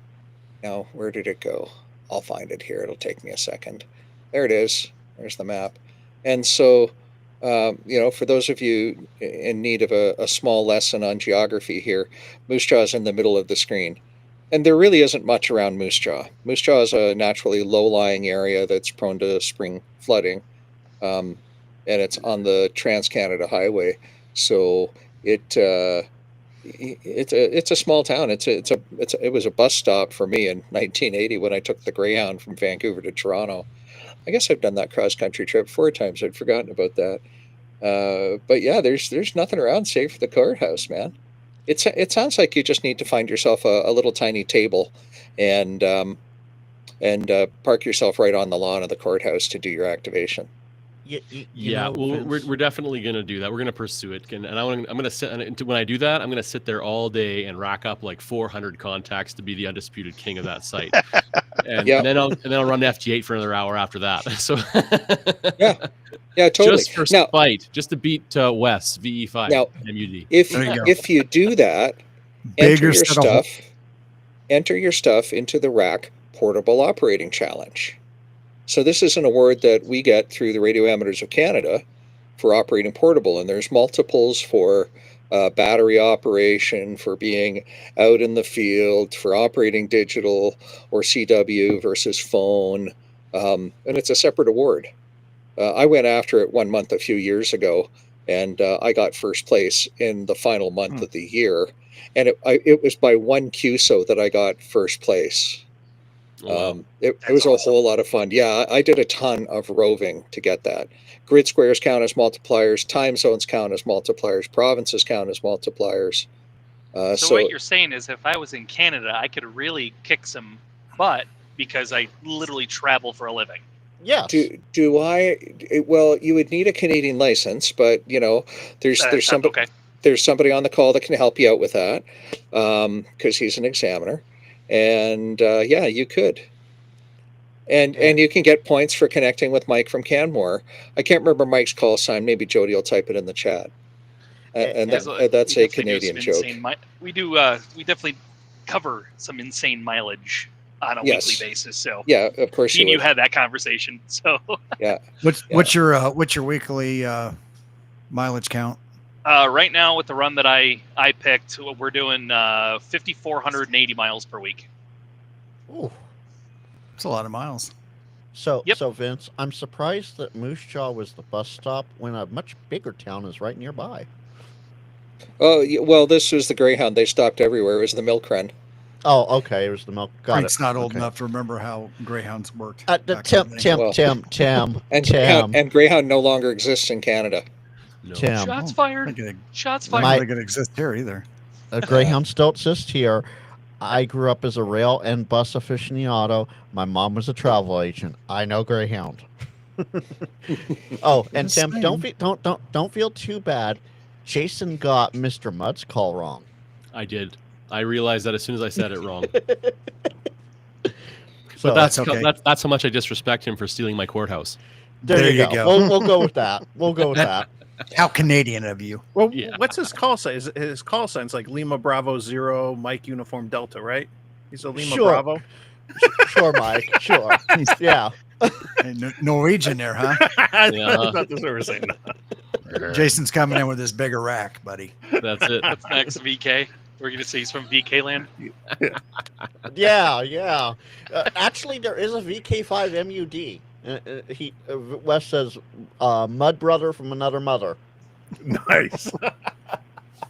H: Now, where did it go? I'll find it here. It'll take me a second. There it is. There's the map. And so, for those of you in need of a small lesson on geography here, Moose Jaw is in the middle of the screen. And there really isn't much around Moose Jaw. Moose Jaw is a naturally low-lying area that's prone to spring flooding. And it's on the Trans-Canada Highway. So it's a small town. It was a bus stop for me in 1980 when I took the Greyhound from Vancouver to Toronto. I guess I've done that cross-country trip 4 times. I'd forgotten about that. But yeah, there's nothing around save for the courthouse, man. It sounds like you just need to find yourself a little tiny table and and park yourself right on the lawn of the courthouse to do your activation.
K: Yeah, well, we're definitely going to do that. We're going to pursue it. And I'm going to sit, and when I do that, I'm going to sit there all day and rack up like 400 contacts to be the undisputed king of that site. And then I'll run FT8 for another hour after that. So
H: yeah, totally.
K: Just for spite, just to beat Wes VE5
H: now,
K: MUD.
H: If you do that, enter your stuff into the Rack Portable Operating Challenge. So this is an award that we get through the Radio Amateurs of Canada for operating portable, and there's multiples for battery operation, for being out in the field, for operating digital or CW versus phone, and it's a separate award. I went after it 1 month a few years ago, and I got first place in the final month of the year, and it was by 1 QSO that I got first place. It was a whole lot of fun. Yeah, I did a ton of roving to get that. Grid squares count as multipliers, time zones count as multipliers, provinces count as multipliers.
M: So what you're saying is if I was in Canada, I could really kick some butt because I literally travel for a living.
G: Yes.
H: Do I? Well, you would need a Canadian license, but there's somebody on the call that can help you out with that because he's an examiner. And yeah, you could, and you can get points for connecting with Mike from Canmore. I can't remember Mike's call sign. Maybe Jody will type it in the chat. And that's a Canadian joke.
M: We definitely cover some insane mileage on a weekly basis. So
H: yeah, of course
M: you had that conversation. So
H: yeah.
I: What's your weekly mileage count?
M: Right now, with the run that I picked, we're doing 5,480 miles per week.
G: Ooh,
I: that's a lot of miles.
G: So Vince, I'm surprised that Moose Jaw was the bus stop when a much bigger town is right nearby.
H: Oh well, this was the Greyhound. They stopped everywhere. It was the milk run.
G: Oh, okay. It was the milk.
I: Frank's not old enough to remember how Greyhounds worked.
G: Tim.
H: And Greyhound no longer exists in Canada.
K: No.
G: Tim.
M: Shots fired. Shots fired.
I: Not going to exist here either.
G: Greyhounds don't exist here. I grew up as a rail and bus aficionado. My mom was a travel agent. I know Greyhound. Oh, and Tim, don't feel too bad. Jason got Mr. Mudd's call wrong.
K: I did. I realized that as soon as I said it wrong.
G: So
K: but that's
I: okay.
K: That's how much I disrespect him for stealing my courthouse.
G: There you go. We'll go with that. We'll go with that.
I: How Canadian of you.
L: Well, what's his call sign? His call sign's like Lima Bravo 0, Mike Uniform Delta, right? He's a Lima Bravo.
G: Sure, Mike. Sure. Yeah.
I: Norwegian there, huh?
K: Yeah.
L: I thought that's what we were saying.
I: Jason's coming in with his bigger rack, buddy.
K: That's it.
M: What's next, VK? We're going to say he's from VK land.
G: Yeah. Actually, there is a VK5 MUD. Wes says, "Mud brother from another mother."
L: Nice.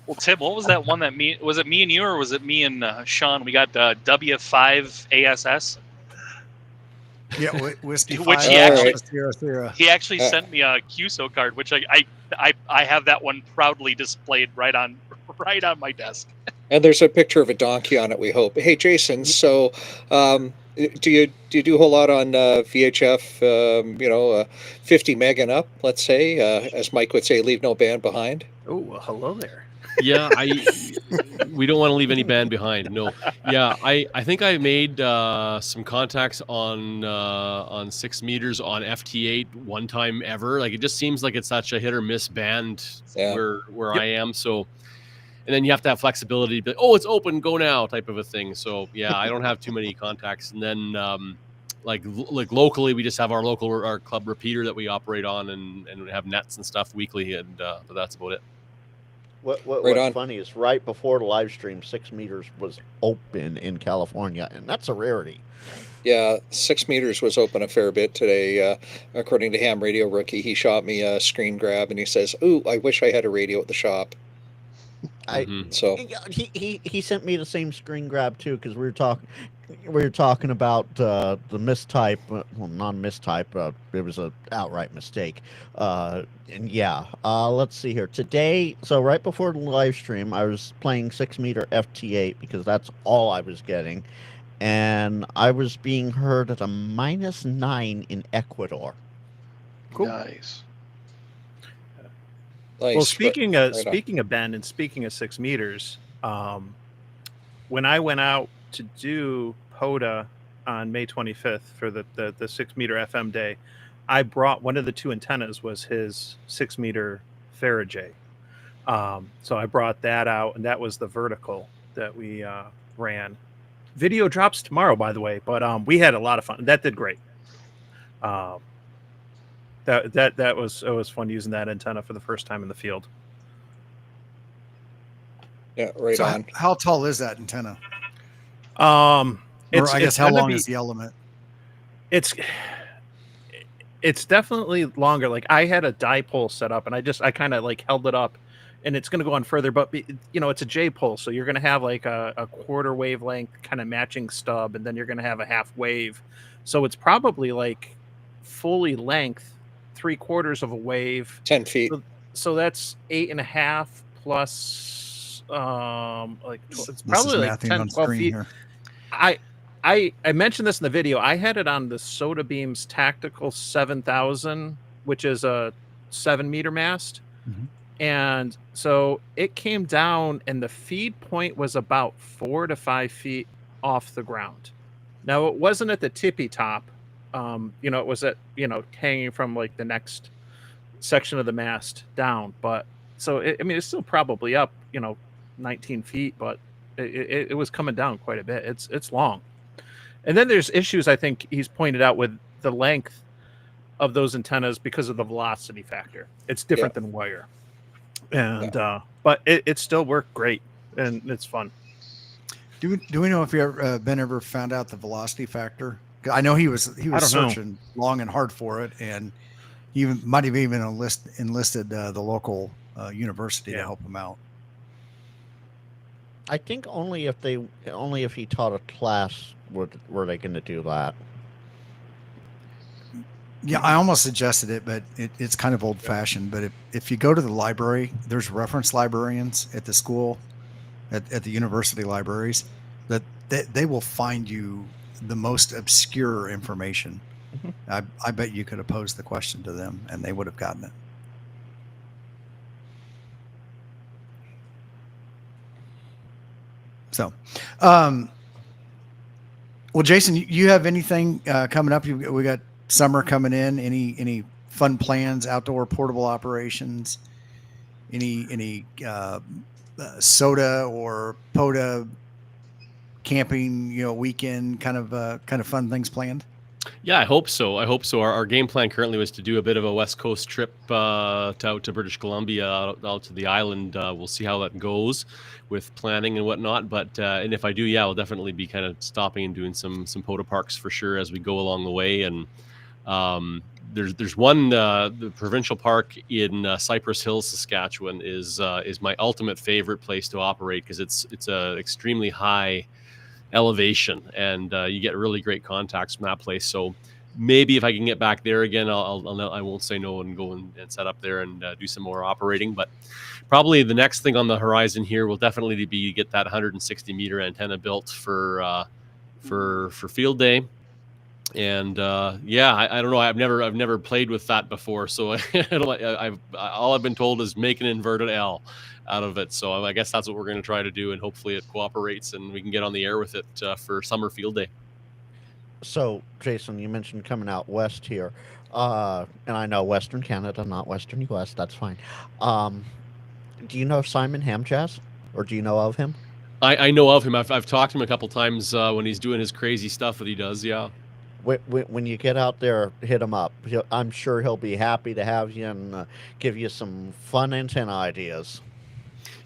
M: Well, Tim, what was that one that was it me and you, or was it me and Sean? We got W5 ASS.
I: Yeah, whiskey.
M: Which he actually sent me a QSO card, which I have that one proudly displayed right on my desk.
H: And there's a picture of a donkey on it. We hope. Hey, Jason. So, do you do a whole lot on VHF? 50 meg and up. Let's say, as Mike would say, leave no band behind.
L: Oh, well, hello there.
K: Yeah, we don't want to leave any band behind. No. Yeah, I think I made some contacts on 6 meters on FT8 one time ever. Like, it just seems like it's such a hit or miss band where I am. So, and then you have to have flexibility. But it's open, go now type of a thing. So yeah, I don't have too many contacts. And then like locally, we just have our club repeater that we operate on and have nets and stuff weekly, and but that's about it.
G: What's funny is right before the live stream, 6 meters was open in California, and that's a rarity.
H: Yeah, 6 meters was open a fair bit today. According to Ham Radio Rookie, he shot me a screen grab, and he says, "Ooh, I wish I had a radio at the shop." So
G: he sent me the same screen grab too, because we were talking about the mistype, well, non-mistype. It was an outright mistake. And yeah, let's see here today. So right before the live stream, I was playing 6 meter FT8 because that's all I was getting, and I was being heard at a -9 in Ecuador.
J: Cool. Nice.
L: Well, speaking of Ben and speaking of 6 meters, when I went out to do POTA on May 25th for the 6 meter FM day, I brought one of the 2 antennas was his 6 meter Faraday. So I brought that out, and that was the vertical that we ran. Video drops tomorrow, by the way, but we had a lot of fun. That did great. It was fun using that antenna for the first time in the field.
H: Yeah, right on.
I: How tall is that antenna?
L: I
I: guess how long is the element?
L: It's definitely longer. Like I had a dipole set up, and I kind of like held it up, and it's going to go on further. But it's a J pole, so you're going to have like a quarter wavelength kind of matching stub, and then you're going to have a half wave. So it's probably like fully length, 3/4 of a wave,
H: 10 feet.
L: So that's 8.5 plus it's probably like 10, 12 feet. Here. I mentioned this in the video. I had it on the Soda Beams Tactical 7000, which is a 7 meter mast.
I: Mm-hmm.
L: And so it came down, and the feed point was about 4 to 5 feet off the ground. Now, it wasn't at the tippy top. It was at, hanging from like the next section of the mast down. But so, it's still probably up, 19 feet, but it was coming down quite a bit. It's long. And then there's issues I think he's pointed out with the length of those antennas because of the velocity factor. It's different than wire. And but it still worked great, and it's fun.
I: Do we know if Ben ever found out the velocity factor? I know he was searching long and hard for it, and he might have even enlisted the local university to help him out.
G: I think only if he taught a class were they going to do that.
I: Yeah, I almost suggested it, but it's kind of old-fashioned. But if you go to the library, there's reference librarians at the school, at the university libraries, that they will find you the most obscure information. Mm-hmm. I bet you could have posed the question to them, and they would have gotten it. So, well, Jason, you have anything coming up? We got summer coming in. Any fun plans? Outdoor portable operations? Any soda or POTA camping? Weekend kind of fun things planned.
K: Yeah, I hope so. Our game plan currently was to do a bit of a West Coast trip out to British Columbia, out to the island. We'll see how that goes with planning and whatnot. But and if I do, we'll definitely be kind of stopping and doing some POTA parks for sure as we go along the way. And there's one the provincial park in Cypress Hills, Saskatchewan is my ultimate favorite place to operate because it's a extremely high elevation, and you get really great contacts from that place. So maybe if I can get back there again, I won't say no and go and set up there and do some more operating. But probably the next thing on the horizon here will definitely be get that 160 meter antenna built for field day. And I don't know. I've never played with that before, so all I've been told is make an inverted L out of it. So I guess that's what we're going to try to do, and hopefully it cooperates and we can get on the air with it for summer field day.
G: So, Jason, you mentioned coming out west here, and I know Western Canada, not Western U.S. That's fine. Do you know Simon Hamjazz, or do you know of him?
K: I know of him. I've talked to him a couple times when he's doing his crazy stuff that he does. Yeah.
G: When you get out there, hit him up. I'm sure he'll be happy to have you and give you some fun antenna ideas.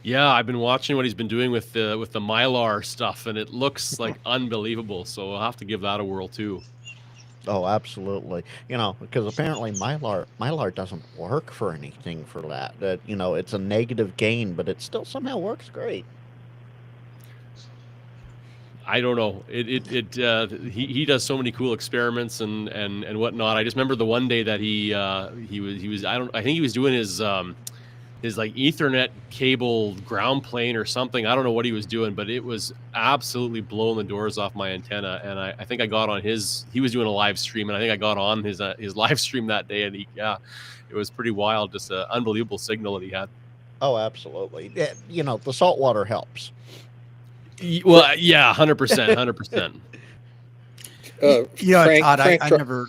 K: Yeah, I've been watching what he's been doing with the Mylar stuff, and it looks like unbelievable. So I'll have to give that a whirl too.
G: Oh, absolutely. Because apparently Mylar doesn't work for anything for that. It's a negative gain, but it still somehow works great.
K: I don't know. He does so many cool experiments and whatnot. I just remember the one day that he was I think he was doing his like Ethernet cable ground plane or something. I don't know what he was doing, but it was absolutely blowing the doors off my antenna. And I think I got on he was doing a live stream, and I think I got on his live stream that day. And it was pretty wild. Just an unbelievable signal that he had.
G: Oh, absolutely. You know, the salt water helps.
K: Well, yeah, 100%, 100%.
I: Yeah,
H: Frank,
I: Todd,
H: Frank
I: I never.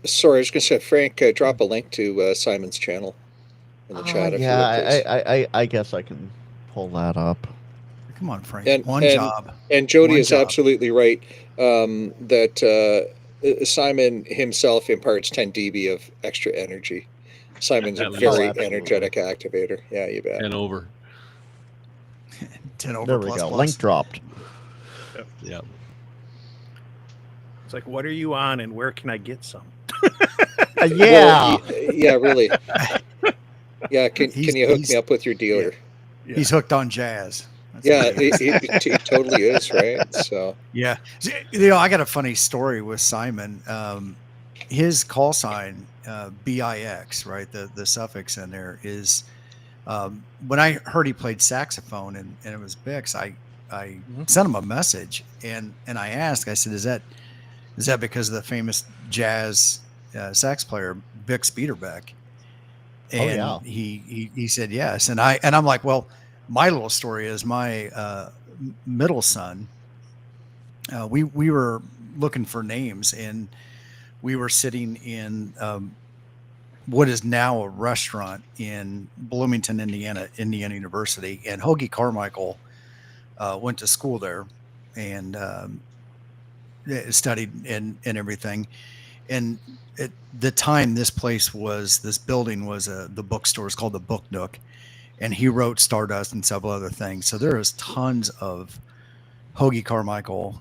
H: Sorry, I was going to say, Frank, drop a link to Simon's channel in the chat. If you would, please.
G: I guess I can pull that up.
I: Come on, Frank.
H: And,
I: One
H: and,
I: job.
H: And Jody
I: One
H: is
I: job.
H: absolutely right that Simon himself imparts 10 dB of extra energy. Simon's a very energetic activator. Yeah, you bet.
K: 10 over.
I: 10 over.
G: There we
I: plus,
G: go.
I: plus.
G: Link dropped.
K: Yeah.
L: It's like, what are you on, and where can I get some?
G: Yeah.
H: Well, yeah, really. Yeah, can you hook me up with your dealer?
I: Yeah. He's hooked on jazz.
H: That's he totally is, right? So
I: yeah, you know, I got a funny story with Simon. His call sign BIX, right? The suffix in there is when I heard he played saxophone and it was Bix, I sent him a message and I asked, I said, is that because of the famous jazz sax player Bix Beiderbecke? And he said yes, and I'm like, well, my little story is my middle son. We were looking for names, and we were sitting in what is now a restaurant in Bloomington, Indiana University, and Hoagie Carmichael went to school there and studied and everything. And at the time, this building was the bookstore. It's called the Book Nook, and he wrote Stardust and several other things. So there is tons of Hoagie Carmichael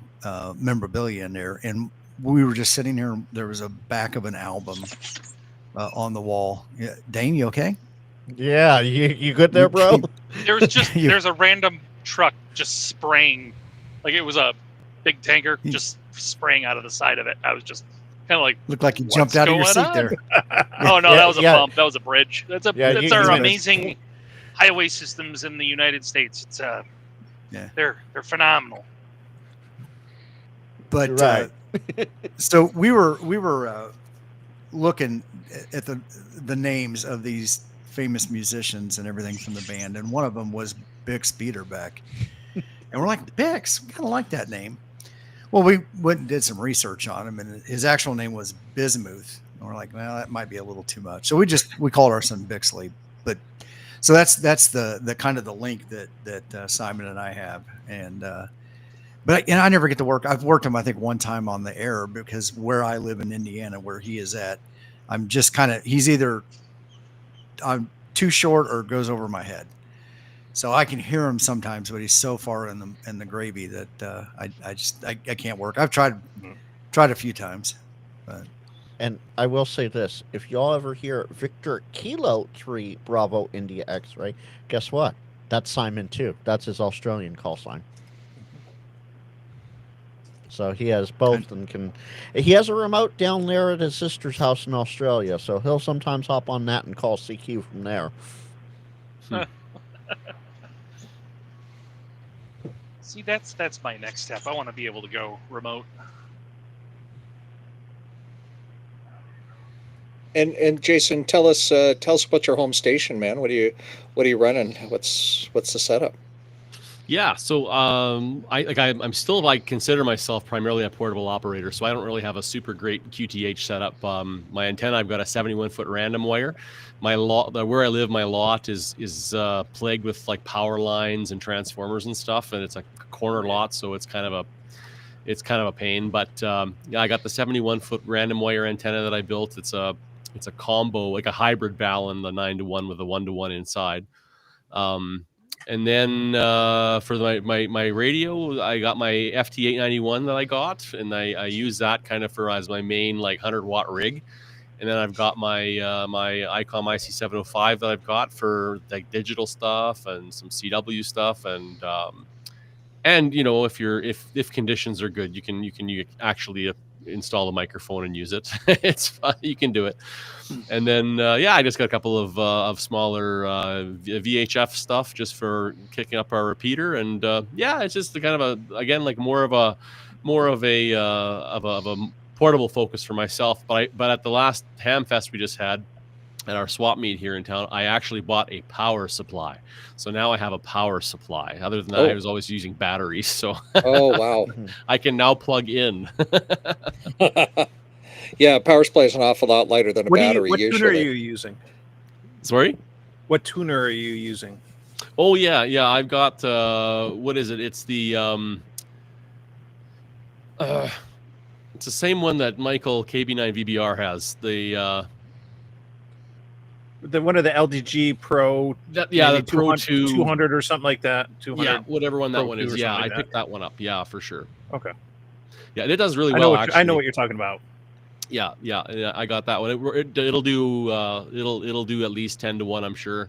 I: memorabilia in there. And we were just sitting here. There was a back of an album on the wall. Yeah. Dane, you okay?
G: Yeah, you good there, bro?
M: There's a random truck just spraying, like it was a big tanker just spraying out of the side of it. I was just kind of like,
I: looked like you jumped out of your seat there.
M: Oh no, that was a bump. That was a bridge. That's our
G: you
M: amazing highway systems in the United States. It's they're phenomenal.
I: But right. So we were looking at the names of these famous musicians and everything from the band, and one of them was Bix Beiderbecke, and we're like, Bix, we kind of like that name. Well, we went and did some research on him, and his actual name was Bismuth. And we're like, well, that might be a little too much. So we called our son Bixley. But so that's the kind of the link that Simon and I have. And but I never get to work. I've worked him, I think, one time on the air because where I live in Indiana, where he is at, I'm just kind of I'm too short or goes over my head. So I can hear him sometimes, but he's so far in the gravy that I can't work. I've tried a few times, but.
G: And I will say this: if y'all ever hear Victor Kilo 3 Bravo India X-ray, guess what? That's Simon too. That's his Australian call sign. So he has both, and he has a remote down there at his sister's house in Australia. So he'll sometimes hop on that and call CQ from there.
M: See, that's my next step. I want to be able to go remote.
H: And Jason, tell us about your home station, man. What are you running? What's the setup?
K: Yeah, so I'm still, I consider myself primarily a portable operator, so I don't really have a super great QTH setup. My antenna, I've got a 71-foot random wire. My lot, where I live, my lot is plagued with like power lines and transformers and stuff, and it's a corner lot, so it's kind of a pain. But yeah, I got the 71-foot random wire antenna that I built. It's a combo, like a hybrid Balun, the 9-to-1 with a 1-to-1 inside. And then for my radio, I got my FT891 that I got, and I use that kind of as my main like 100-watt rig. And then I've got my ICOM IC705 that I've got for like digital stuff and some CW stuff, and you know, if conditions are good, you can actually install the microphone and use it. It's fun. You can do it. And then I just got a couple of smaller VHF stuff just for kicking up our repeater, and it's just the kind of more of a portable focus for myself. But at the last ham fest we just had at our swap meet here in town, I actually bought a power supply. So now I have a power supply. Other than that, I was always using batteries. So
H: wow.
K: I can now plug in.
H: Yeah, power supply is an awful lot lighter than a battery.
L: What
H: usually.
L: tuner are you using?
K: Sorry?
L: What tuner are you using?
K: Oh yeah. I've got what is it? It's the it's the same one that Michael KB9VBR has. The
L: one of the LDG Pro.
K: The Pro
L: 200 or something like that. 200.
K: Yeah, whatever one that
L: Pro
K: one
L: 2
K: is.
L: or
K: Yeah,
L: something
K: I
L: like
K: picked that one up. Yeah, for sure.
L: Okay.
K: Yeah, and it does really well.
L: I know what you're talking about.
K: Yeah, I got that one. It'll do it'll do at least 10 to 1, I'm sure,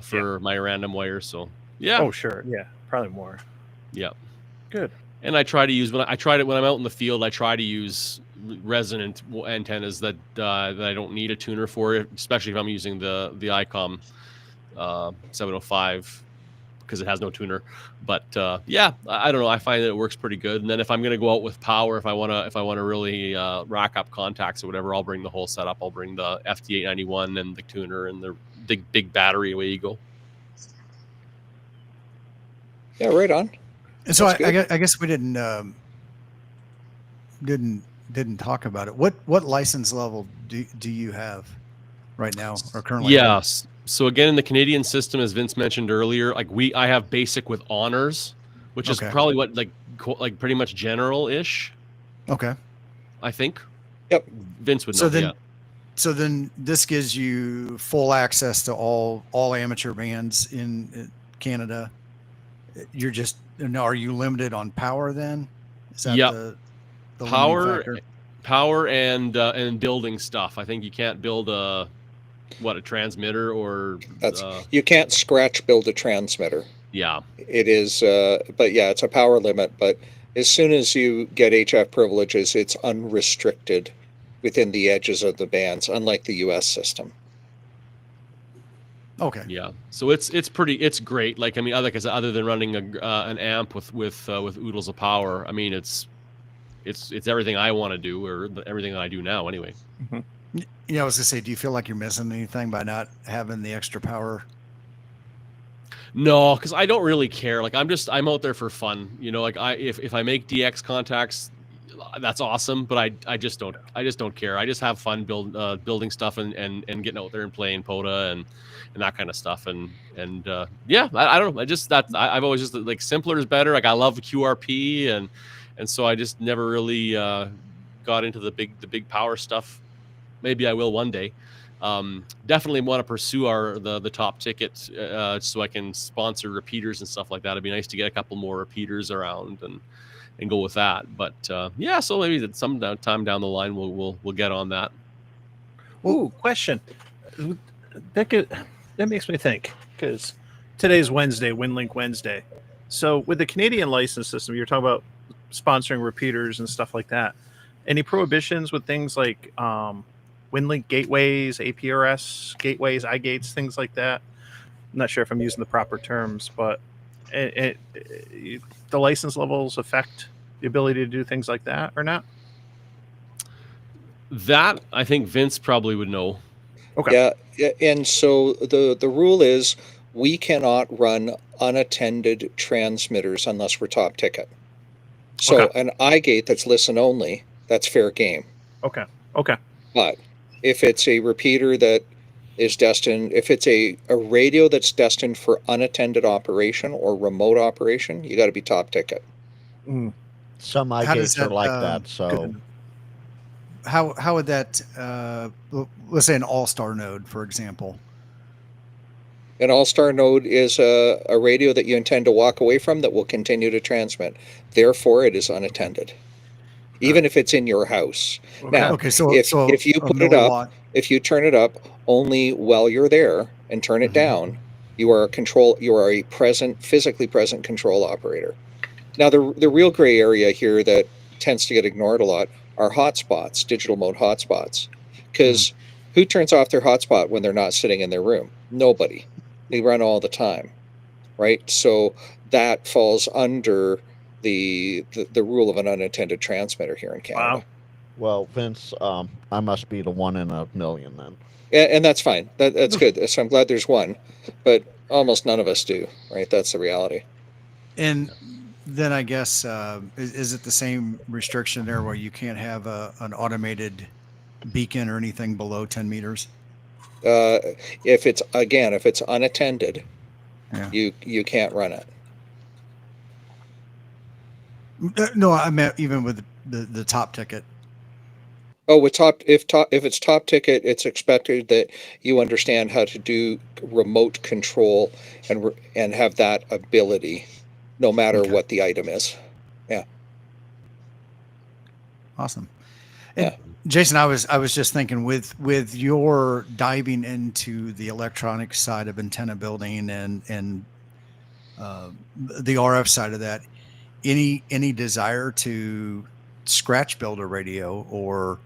K: for my random wires. So yeah.
L: Oh sure, yeah, probably more.
K: Yeah.
L: Good.
K: And I try to use when I'm out in the field. I try to use resonant antennas that I don't need a tuner for, especially if I'm using the ICOM 705 because it has no tuner. But I don't know. I find that it works pretty good. And then if I'm going to go out with power, if I want to really rack up contacts or whatever, I'll bring the whole setup. I'll bring the FT891 and the tuner and the big battery. Away you go.
H: Yeah, right on.
I: And so I guess we didn't talk about it. What license level do you have right now or currently?
K: Yes. So again, in the Canadian system, as Vince mentioned earlier, I have basic with honors, which is probably what like pretty much general-ish.
I: Okay.
K: I think.
H: Yep.
K: Vince would know.
I: So then this gives you full access to all amateur bands in Canada. Are you limited on power then? Is that the
K: power and building stuff? I think you can't build a transmitter or
H: you can't scratch build a transmitter.
K: Yeah,
H: it is. But yeah, it's a power limit. But as soon as you get HF privileges, it's unrestricted within the edges of the bands, unlike the U.S. system.
I: Okay.
K: Yeah. So it's great. Like other than running an amp with oodles of power, I mean it's everything I want to do, or everything that I do now anyway.
I: Mm-hmm. Yeah, I was gonna say, do you feel like you're missing anything by not having the extra power?
K: No, because I don't really care. Like I'm out there for fun. Like if I make DX contacts, that's awesome. But I just don't care. I just have fun building stuff and getting out there and playing POTA and that kind of stuff. And I don't know. I've always just like simpler is better. Like I love QRP and so I just never really got into the big power stuff. Maybe I will one day. Definitely want to pursue the top ticket so I can sponsor repeaters and stuff like that. It'd be nice to get a couple more repeaters around and go with that. But so maybe that some time down the line we'll get on that.
L: Ooh, question. That makes me think, because today's Wednesday, WinLink Wednesday. So with the Canadian license system, you're talking about sponsoring repeaters and stuff like that. Any prohibitions with things like WinLink gateways, APRS gateways, iGates, things like that? I'm not sure if I'm using the proper terms, but the license levels affect the ability to do things like that or not?
K: That I think Vince probably would know.
H: Okay. Yeah, and so the rule is we cannot run unattended transmitters unless we're top ticket. So an iGate that's listen only, that's fair game.
L: Okay.
H: But if it's a repeater that is destined, if it's a radio that's destined for unattended operation or remote operation, you got to be top ticket.
G: Some iGates are like that. So
I: how would that, let's say an all-star node, for example?
H: An all-star node is a radio that you intend to walk away from that will continue to transmit. Therefore, it is unattended, even if it's in your house. Now, if you put it up, if you turn it up only while you're there and turn it down, you are a physically present control operator. Now, the real gray area here that tends to get ignored a lot, are hotspots, digital mode hotspots. Because who turns off their hotspot when they're not sitting in their room? Nobody. They run all the time, right? So that falls under the rule of an unattended transmitter here in Canada.
G: Wow. Well, Vince, I must be the 1 in a million then.
H: And that's fine. That's good. So I'm glad there's one, but almost none of us do, right? That's the reality.
I: And then I guess, is it the same restriction there where you can't have an automated beacon or anything below 10 meters?
H: If it's unattended, you can't run it.
I: No, I meant even with the top ticket.
H: Oh, with if it's top ticket, it's expected that you understand how to do remote control and have that ability, no matter what the item is. Yeah.
I: Awesome. And Jason, I was just thinking with your diving into the electronic side of antenna building and the RF side of that, any desire to scratch build a radio or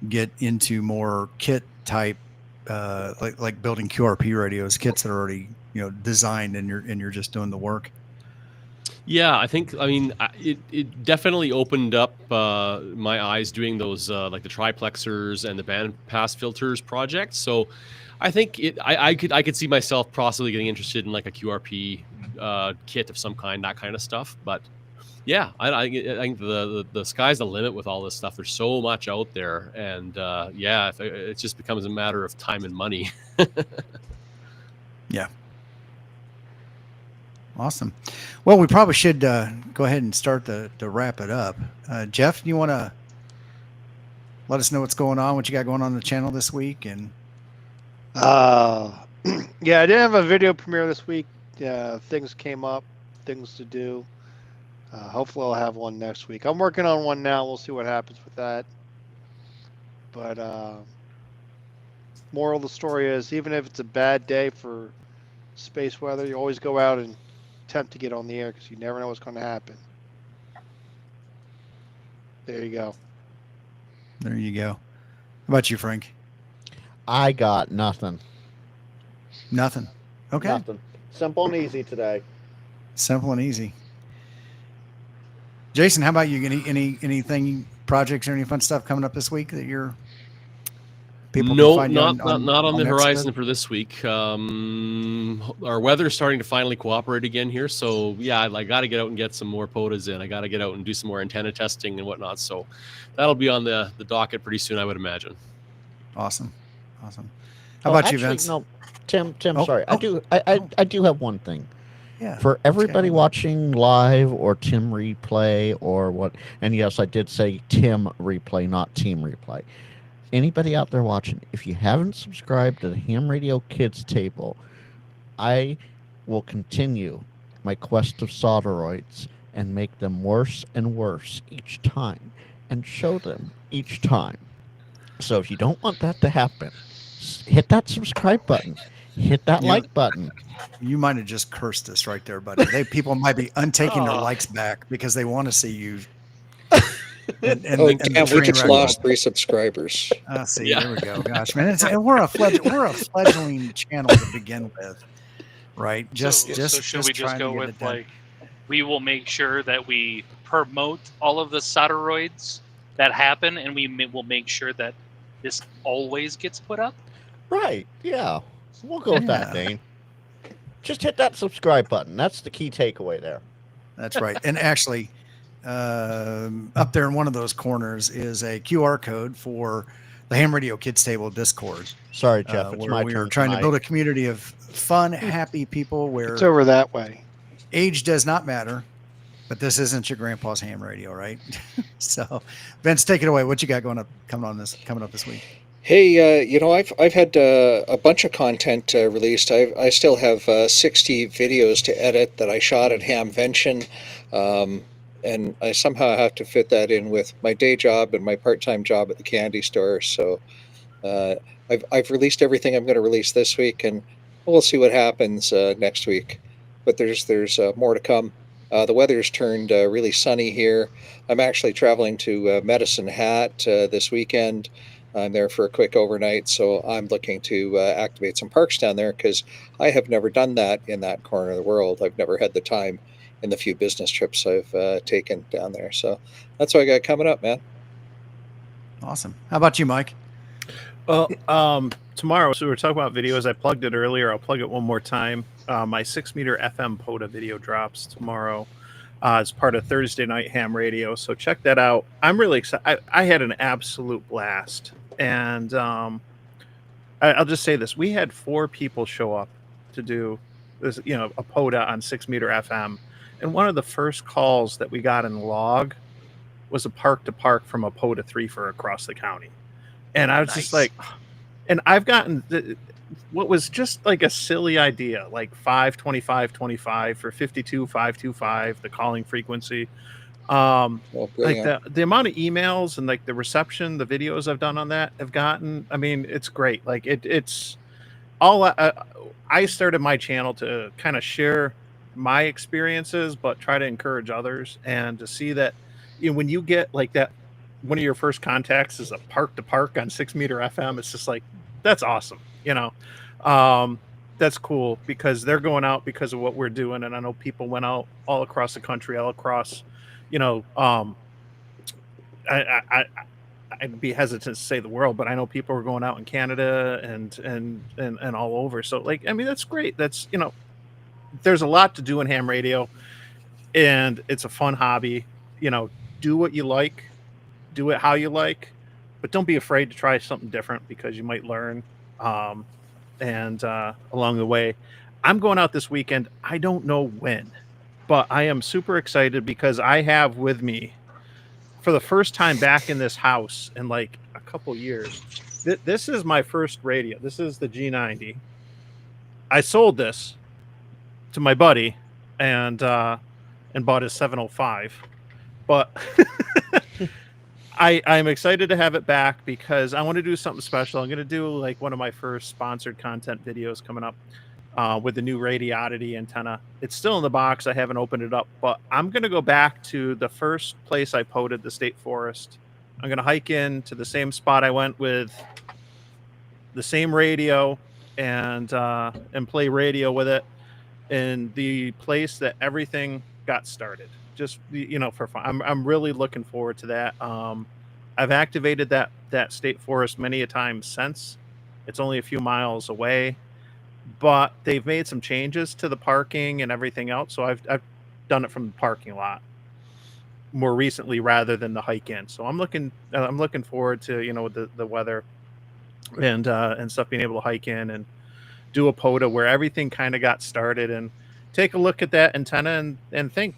I: get into more kit type, like building QRP radios, kits that are already designed and you're just doing the work?
K: Yeah, I mean, it definitely opened up my eyes doing those like the triplexers and the band pass filters projects. So I think I could see myself possibly getting interested in like a QRP kit of some kind, that kind of stuff. But yeah, I think the sky's the limit with all this stuff. There's so much out there, and yeah, it just becomes a matter of time and money.
I: Yeah. Awesome. Well, we probably should go ahead and start to wrap it up. Jeff, you want to let us know what's going on, what you got going on the channel this week? And
J: yeah, I didn't have a video premiere this week. Things came up, things to do. Hopefully I'll have one next week. I'm working on one now. We'll see what happens with that. But moral of the story is, even if it's a bad day for space weather, you always go out and attempt to get on the air because you never know what's going to happen. There you go.
I: There you go. How about you, Frank?
G: I got nothing.
I: Nothing. Okay.
G: Nothing. Simple and easy today.
I: Simple and easy. Jason, how about you? Anything, projects or any fun stuff coming up this week that you're people
K: No,
I: can find
K: not on the horizon
I: episode?
K: for this week. Our weather's starting to finally cooperate again here, so yeah, I got to get out and get some more POTAs in. I got to get out and do some more antenna testing and whatnot. So that'll be on the docket pretty soon, I would imagine.
I: Awesome. How about you,
G: actually,
I: Vince?
G: No, Tim. Sorry, I do have one thing.
I: Yeah.
G: For everybody watching live or Tim replay or what, and yes, I did say Tim replay, not team replay. Anybody out there watching, if you haven't subscribed to the Ham Radio Kids Table, I will continue my quest of solderoids and make them worse and worse each time and show them each time. So if you don't want that to happen, hit that subscribe button. Hit that like button.
I: You might have just cursed us right there, buddy. People might be untaking their likes back because they want to see you.
H: And we just lost 3 subscribers.
I: See, there we go. Gosh, man, we're a fledgling channel to begin with, right?
M: So should we just go with like, we will make sure that we promote all of the solderoids that happen, and we will make sure that this always gets put up.
G: Right? Yeah. We'll go with that, Dane. Just hit that subscribe button. That's the key takeaway there.
I: That's right. And actually, up there in one of those corners is a QR code for the Ham Radio Kids Table Discord.
G: Sorry, Jeff. It's my turn.
I: We're trying to build a community of fun, happy people where
J: it's over that way.
I: Age does not matter, but this isn't your grandpa's ham radio, right? So, Vince, take it away. What you got coming up this week?
H: Hey, I've had a bunch of content released. I still have 60 videos to edit that I shot at Hamvention, and I somehow have to fit that in with my day job and my part-time job at the candy store. So I've released everything I'm going to release this week, and we'll see what happens next week. But there's more to come. The weather's turned really sunny here. I'm actually traveling to Medicine Hat this weekend. I'm there for a quick overnight, so I'm looking to activate some parks down there because I have never done that in that corner of the world. I've never had the time in the few business trips I've taken down there. So that's what I got coming up, man.
I: Awesome. How about you, Mike?
L: Well, tomorrow, so we were talking about videos. I plugged it earlier. I'll plug it one more time. My 6-meter FM POTA video drops tomorrow as part of Thursday Night Ham Radio. So check that out. I'm really excited. I had an absolute blast. And I'll just say this. We had 4 people show up to do this, a POTA on 6-meter FM. And one of the first calls that we got in log was a park to park from a POTA 3 for across the county. And I was just like, and I've gotten what was just like a silly idea, like 52525 for 52525, the calling frequency. Like the amount of emails and like the reception, the videos I've done on that have gotten, I mean, it's great. Like it's all, I started my channel to kind of share my experiences, but try to encourage others, and to see that, when you get like that, one of your first contacts is a park to park on 6-meter FM. It's just like, that's awesome. That's cool because they're going out because of what we're doing. And I know people went out all across the country, all across, I'd be hesitant to say the world, but I know people are going out in Canada and all over. So like, I mean, that's great. That's, there's a lot to do in ham radio, and it's a fun hobby. Do what you like, do it how you like, but don't be afraid to try something different because you might learn. And along the way, I'm going out this weekend. I don't know when, but I am super excited because I have with me, for the first time back in this house in like a couple years, this is my first radio. This is the G90. I sold this to my buddy and bought his 705. But I'm excited to have it back because I want to do something special. I'm going to do like one of my first sponsored content videos coming up with the new Radiodity antenna. It's still in the box. I haven't opened it up, but I'm going to go back to the first place I POTA'd, the state forest. I'm going to hike in to the same spot I went with the same radio and play radio with it in the place that everything got started. Just, for fun. I'm really looking forward to that. I've activated that state forest many a time since. It's only a few miles away, but they've made some changes to the parking and everything else. So I've done it from the parking lot more recently rather than the hike in. So I'm looking forward to, with the weather and stuff, being able to hike in and do a POTA where everything kind of got started, and take a look at that antenna and think,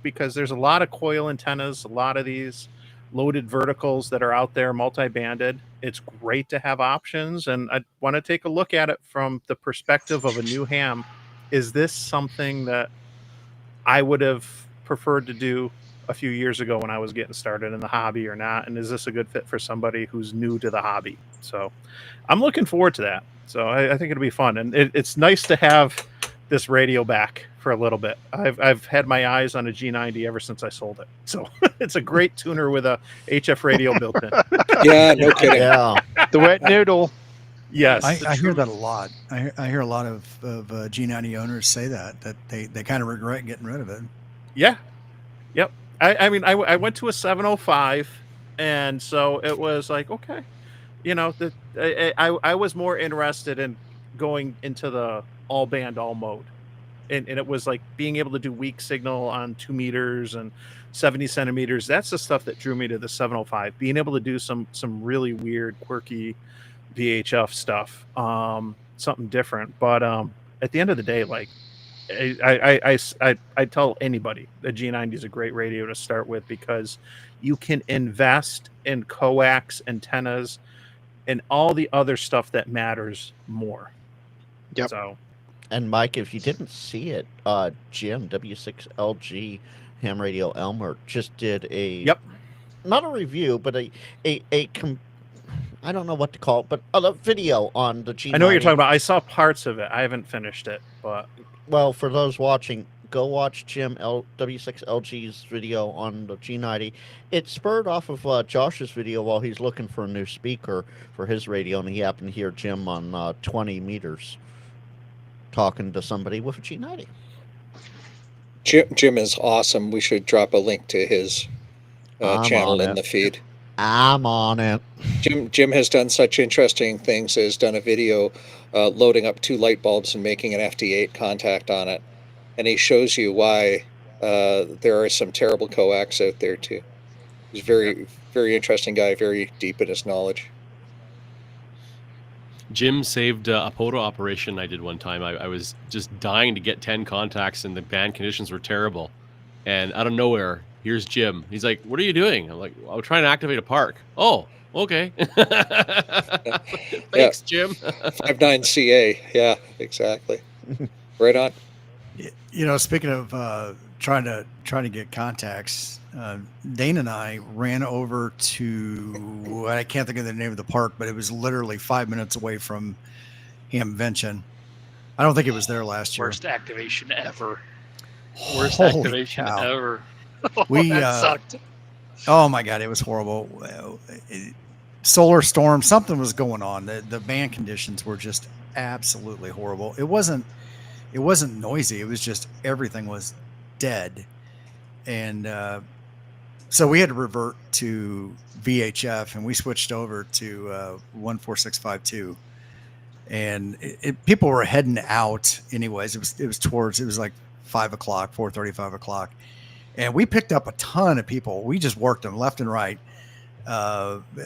L: because there's a lot of coil antennas, a lot of these loaded verticals that are out there, multi-banded. It's great to have options, and I want to take a look at it from the perspective of a new ham. Is this something that I would have preferred to do a few years ago when I was getting started in the hobby or not? And is this a good fit for somebody who's new to the hobby? So I'm looking forward to that. So I think it'll be fun. And it's nice to have this radio back for a little bit. I've had my eyes on a G90 ever since I sold it. So it's a great tuner with a HF radio built in.
H: Yeah, no kidding.
J: Yeah. The wet noodle.
L: Yes.
I: I hear that a lot. I hear a lot of G90 owners say that they kind of regret getting rid of it.
L: Yeah. Yep. I mean, I went to a 705, and so it was like, okay, I was more interested in going into the all band, all mode. And it was like being able to do weak signal on 2 meters and 70 centimeters. That's the stuff that drew me to the 705, being able to do some really weird, quirky VHF stuff, something different. But at the end of the day, like I tell anybody the G90 is a great radio to start with, because you can invest in coax antennas and all the other stuff that matters more.
J: Yep.
L: So,
G: and Mike, if you didn't see it, Jim W6LG Ham Radio Elmer just did a not a review, but I don't know what to call it, but a video on the G90.
L: I know what you're talking about. I saw parts of it. I haven't finished it, but
G: well, for those watching, go watch Jim W6LG's video on the G90. It spurred off of Josh's video while he's looking for a new speaker for his radio, and he happened to hear Jim on 20 meters talking to somebody with a G90.
H: Jim is awesome. We should drop a link to his channel in the feed.
G: I'm on it.
H: Jim has done such interesting things. Has done a video loading up 2 light bulbs and making an FD8 contact on it, and he shows you why there are some terrible coax out there too. He's very, very interesting guy, very deep in his knowledge.
K: Jim saved a POTA operation I did one time. I was just dying to get 10 contacts, and the band conditions were terrible. And out of nowhere, here's Jim. He's like, "What are you doing?" I'm like, "I'm trying to activate a park." "Oh, okay." Thanks, Jim.
H: 59CA. Yeah, exactly. Right on.
I: You know, speaking of trying to get contacts, Dane and I ran over to, I can't think of the name of the park, but it was literally 5 minutes away from Hamvention. I don't think it was there last year.
M: Worst activation ever. Worst
I: Holy
M: activation
I: cow.
M: ever.
I: That
M: sucked.
I: Oh my God, it was horrible. Solar storm, something was going on. The band conditions were just absolutely horrible. It wasn't noisy. It was just everything was dead. And so we had to revert to VHF, and we switched over to 14652. And people were heading out anyways. It was like 5 o'clock, 4:30, 5 o'clock. And we picked up a ton of people. We just worked them left and right.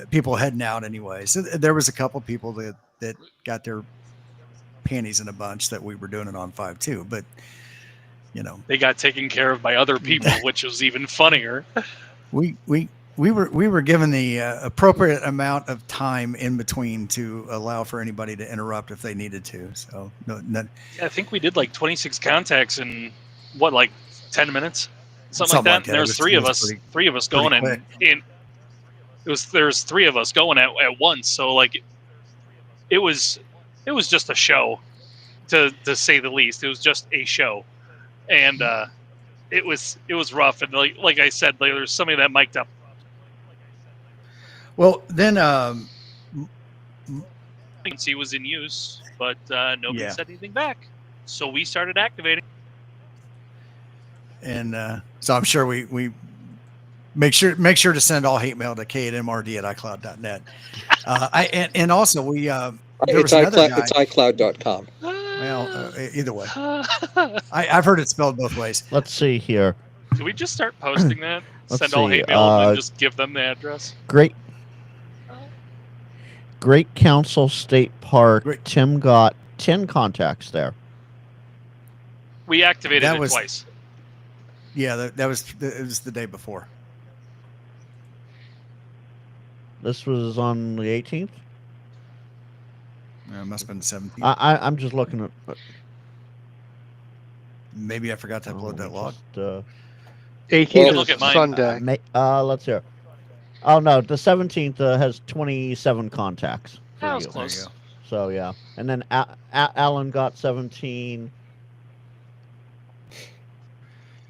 I: People heading out anyways. So there was a couple of people that got their panties in a bunch that we were doing it on 5.2, but you know,
M: they got taken care of by other people, which was even funnier.
I: We were given the appropriate amount of time in between to allow for anybody to interrupt if they needed to. So
M: I think we did like 26 contacts in what, like 10 minutes, something like that. And there's three of us going, and there's 3 of us going at once. So like it was just a show, to say the least. It was just a show. And it was rough, and like I said, there's somebody that mic'd up.
I: Well, then
M: He was in use, but nobody said anything back, so we started activating.
I: And so I'm sure we make sure to send all hate mail to k@mrd@icloud.net. And also we there was another guy.
H: It's iCloud.com.
I: Well, either way, I've heard it spelled both ways.
G: Let's see here.
M: Do we just start posting that?
G: Let's
M: Send all
G: see,
M: hate mail and then just give them the address?
G: Great Council State Park. Tim got 10 contacts there.
M: We activated it twice.
I: Yeah, it was the day before.
G: This was on the 18th.
I: It must have been the 17th.
G: I'm just looking at.
I: Maybe I forgot to upload that log.
J: 18th is Sunday.
G: Let's hear. Oh no, the 17th has 27 contacts.
M: That was close.
G: So yeah, and then Alan got 17.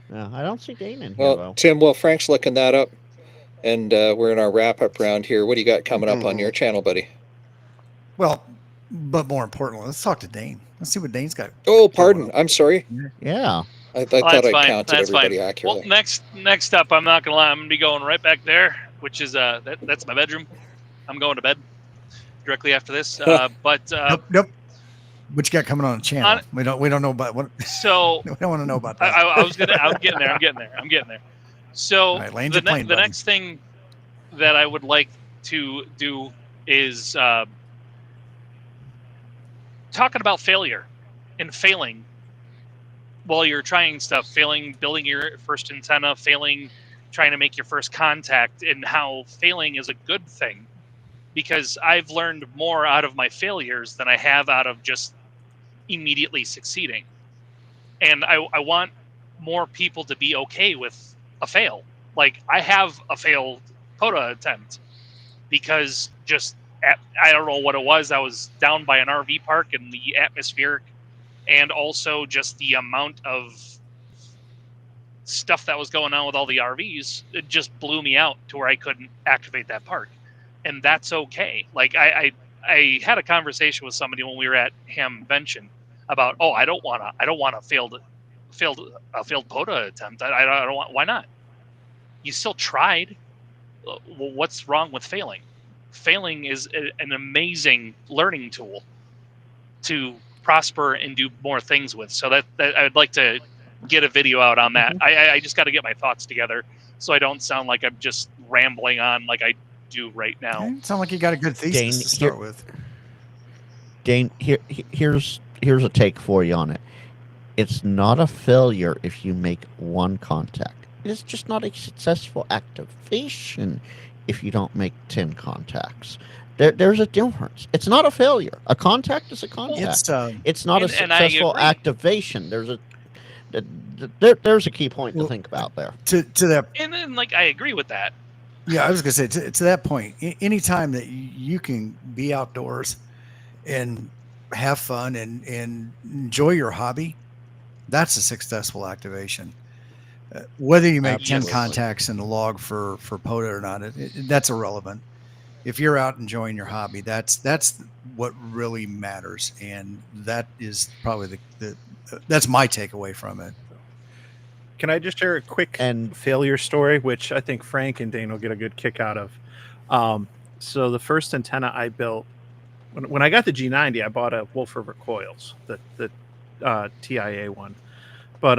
G: Yeah, I don't see Dane in here though.
H: Tim, while Frank's looking that up, and we're in our wrap-up round here, what do you got coming up on your channel, buddy?
I: Well, but more importantly, let's talk to Dane. Let's see what Dane's got.
H: Oh, pardon. I'm sorry.
G: Yeah.
H: I thought I counted everybody accurately.
M: Well, next up, I'm not gonna lie, I'm gonna be going right back there, which is that's my bedroom. I'm going to bed directly after this.
I: Nope. What you got coming on the channel? We don't know about what.
M: So
I: we don't want to know about that.
M: I'm getting there. So
I: right,
M: the next thing that I would like to do is talking about failure and failing while you're trying stuff, failing building your first antenna, failing trying to make your first contact, and how failing is a good thing, because I've learned more out of my failures than I have out of just immediately succeeding. And I want more people to be okay with a fail. Like, I have a failed POTA attempt because I don't know what it was. I was down by an RV park, and the atmospheric, and also just the amount of stuff that was going on with all the RVs, it just blew me out to where I couldn't activate that park. And that's okay. Like I had a conversation with somebody when we were at Hamvention about, I don't want a failed POTA attempt. I don't want. Why not? You still tried. Well, what's wrong with failing? Failing is an amazing learning tool to prosper and do more things with. So that I'd like to get a video out on that. I just got to get my thoughts together so I don't sound like I'm just rambling on like I do right now.
I: Sound like you got a good thesis to start with.
G: Dane, here's a take for you on it. It's not a failure if you make one contact. It's just not a successful activation if you don't make 10 contacts. There's a difference. It's not a failure. A contact is a contact. It's not a successful activation. There's a key point to think about there.
I: To that,
M: and then like I agree with that.
I: Yeah, I was gonna say to that point. Anytime that you can be outdoors and have fun and enjoy your hobby, that's a successful activation. Whether you make 10 contacts in the log for POTA or not, that's irrelevant. If you're out enjoying your hobby, that's what really matters, and that is probably that's my takeaway from it.
L: Can I just share a quick failure story, which I think Frank and Dane will get a good kick out of? So the first antenna I built, when I got the G90, I bought a Wolf River Coils, the TIA one, but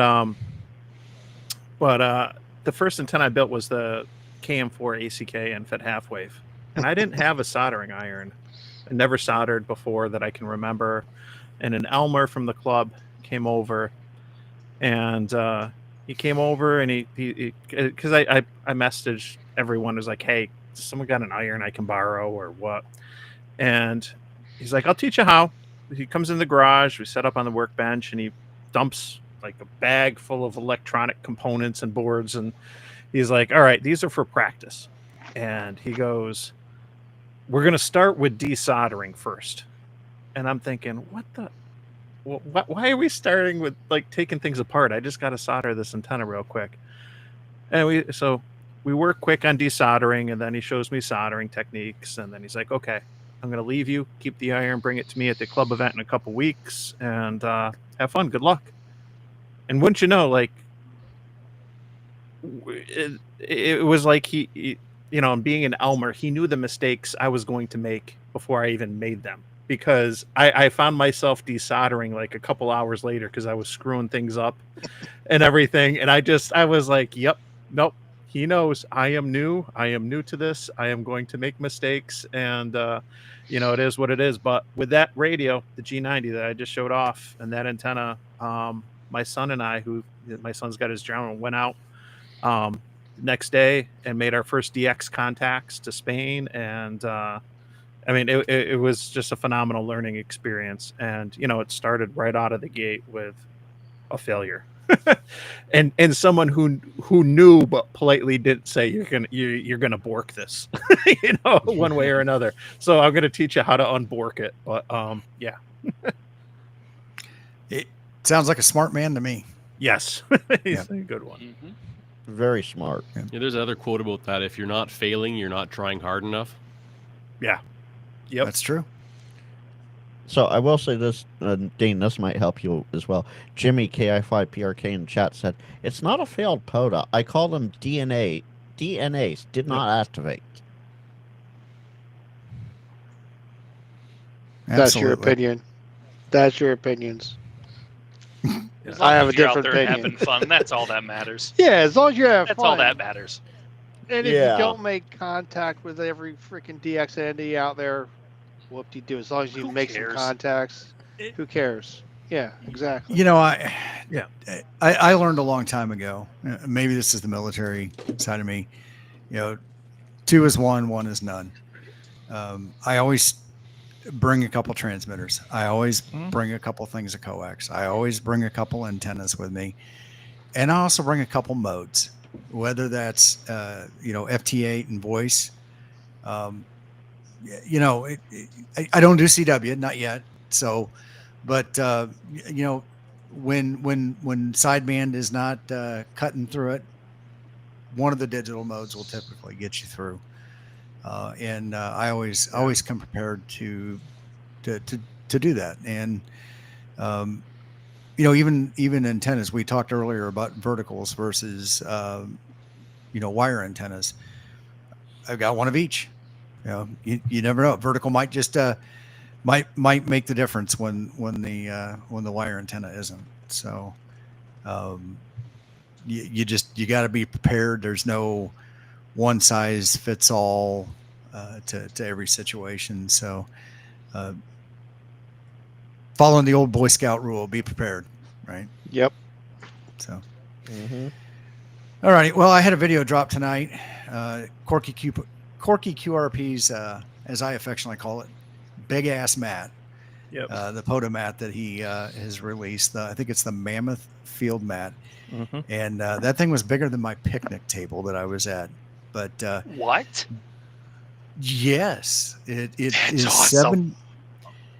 L: the first antenna I built was the KM4 ACK and fed half wave, and I didn't have a soldering iron. I never soldered before that I can remember, and an Elmer from the club came over, and he came over and he because I messaged everyone, was like, hey, someone got an iron I can borrow or what? And he's like, I'll teach you how. He comes in the garage, we set up on the workbench, and he dumps like a bag full of electronic components and boards, and he's like, all right, these are for practice. And he goes, we're going to start with desoldering first. And I'm thinking, why are we starting with like taking things apart? I just got to solder this antenna real quick. And we work quick on desoldering, and then he shows me soldering techniques, and then he's like, okay, I'm going to leave you, keep the iron, bring it to me at the club event in a couple weeks, and have fun. Good luck. And wouldn't you know, like, it was like he, being an Elmer, he knew the mistakes I was going to make before I even made them, because I found myself desoldering like a couple hours later because I was screwing things up and everything. And I was like, yep, nope. He knows I am new to this. I am going to make mistakes, and it is what it is. But with that radio, the G90 that I just showed off, and that antenna, my son and I, my son's got his drone, went out next day and made our first DX contacts to Spain. And it was just a phenomenal learning experience. And, it started right out of the gate with a failure. and someone who knew but politely didn't say you're gonna bork this, one way or another. So I'm gonna teach you how to unbork it. But yeah.
I: It sounds like a smart man to me.
L: Yes. He's a good one.
G: Mm-hmm. Very smart.
K: Yeah, there's another quote about that. If you're not failing, you're not trying hard enough.
L: Yeah. Yep.
I: That's true.
G: So I will say this, Dean, this might help you as well. Jimmy KI5PRK in the chat said, it's not a failed POTA. I call them DNA. DNAs did not activate.
J: That's your opinion. That's your opinions.
M: As long
J: I have
M: as
J: a
M: you're out
J: different
M: there
J: opinion.
M: having fun, that's all that matters.
J: Yeah, as long as you have
M: That's
J: fun.
M: all that matters.
J: And if you don't make contact with every freaking DX entity out there, whoop-de-doo. As long as you make some contacts, who cares? Yeah, exactly.
I: I learned a long time ago. Maybe this is the military side of me. 2 is 1, 1 is none. I always bring a couple transmitters. I always bring a couple things of coax. I always bring a couple antennas with me, and I also bring a couple modes, whether that's FT8 and voice. I don't do CW, not yet. So, but when sideband is not cutting through it, one of the digital modes will typically get you through. And I always come prepared to do that. And even antennas, we talked earlier about verticals versus wire antennas. I've got one of each. You never know. Vertical might just might make the difference when the wire antenna isn't. So you got to be prepared. There's no one size fits all to every situation. So following the old Boy Scout rule, be prepared, right?
J: Yep.
I: So all right. Well, I had a video drop tonight. Corky QRP's, as I affectionately call it, big ass mat.
L: Yep.
I: The POTA mat that he has released. I think it's the Mammoth Field mat. And that thing was bigger than my picnic table that I was at. But
M: what?
I: Yes, it is
M: awesome.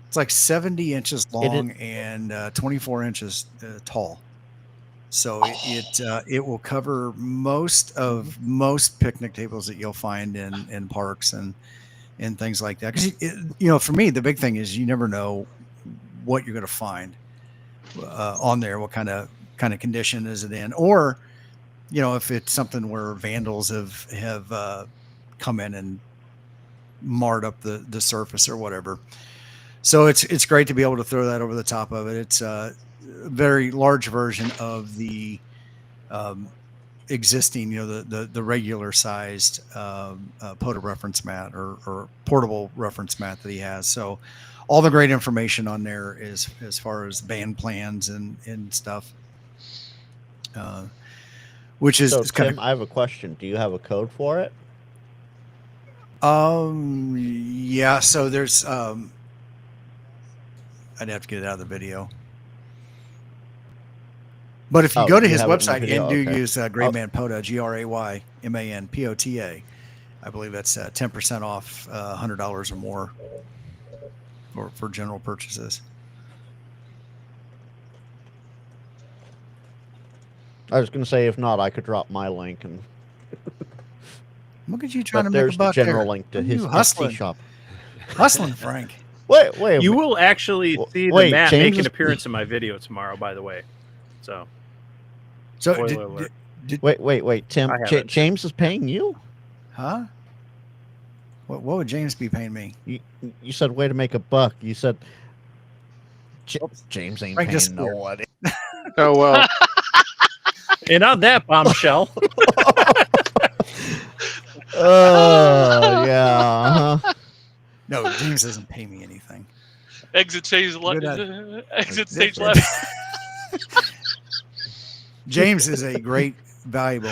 I: It's like 70 inches long and 24 inches tall. So it will cover most picnic tables that you'll find in parks and things like that. Because for me, the big thing is you never know what you're going to find on there. What kind of condition is it in? Or if it's something where vandals have come in and marred up the surface or whatever. So it's great to be able to throw that over the top of it. It's a very large version of the existing, the regular sized POTA reference mat or portable reference mat that he has. So all the great information on there is as far as band plans and stuff. Which is
G: so
I: kind
G: Tim, I have a question. Do you have a code for it?
I: Yeah. So there's I'd have to get it out of the video. But if you go to his website and use Grayman POTA, GRAYMAN POTA, I believe that's 10% off $100 or more for general purchases.
G: I was going to say, if not, I could drop my link and.
I: Look at you trying to
G: there's
I: make a buck
G: the general
I: there.
G: link to his
I: hustling
G: shop.
I: Hustling, Frank.
G: Wait.
L: You will actually see the mat make an appearance in my video tomorrow, by the way. So
G: wait, Tim. James is paying you?
I: Huh? What would James be paying me?
G: You said way to make a buck. You said James ain't
I: Frank
G: paying nobody.
J: Oh well.
L: And on that bombshell.
G: Yeah.
I: No, James doesn't pay me anything.
M: Exit stage left. Exit stage left.
I: James is a great, valuable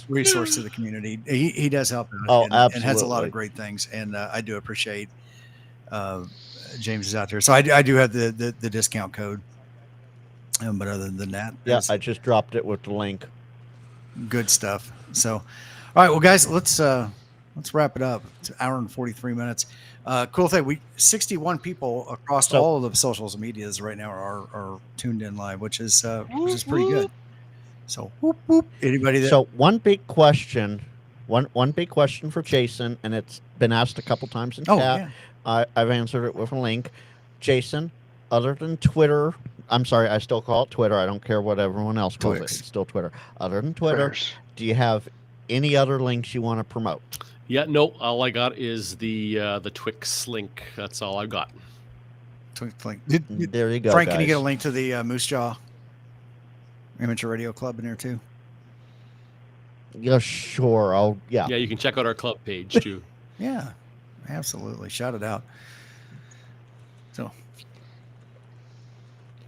I: resource to the community. He does help and has a lot of great things. And I do appreciate James is out there. So I do have the discount code. But other than that,
G: I just dropped it with the link.
I: Good stuff. So, all right, well, guys, let's wrap it up. It's an hour and 43 minutes. Cool thing. 61 people across all of the social medias right now are tuned in live, which is pretty good. So, whoop, whoop. Anybody that.
G: So one big question for Jason, and it's been asked a couple times in chat. Yeah. I've answered it with a link. Jason, other than Twitter. I'm sorry, I still call it Twitter. I don't care what everyone else calls it. It's still Twitter. Other than Twitter, do you have any other links you want to promote?
K: Yeah, no. All I got is the Twix link. That's all I've got.
I: Twix link.
G: There you go,
I: Frank,
G: guys.
I: can you get a link to the Moose Jaw Amateur Radio Club in there too?
G: Yeah, sure.
K: Yeah, you can check out our club page too.
I: Yeah, absolutely. Shout it out. So.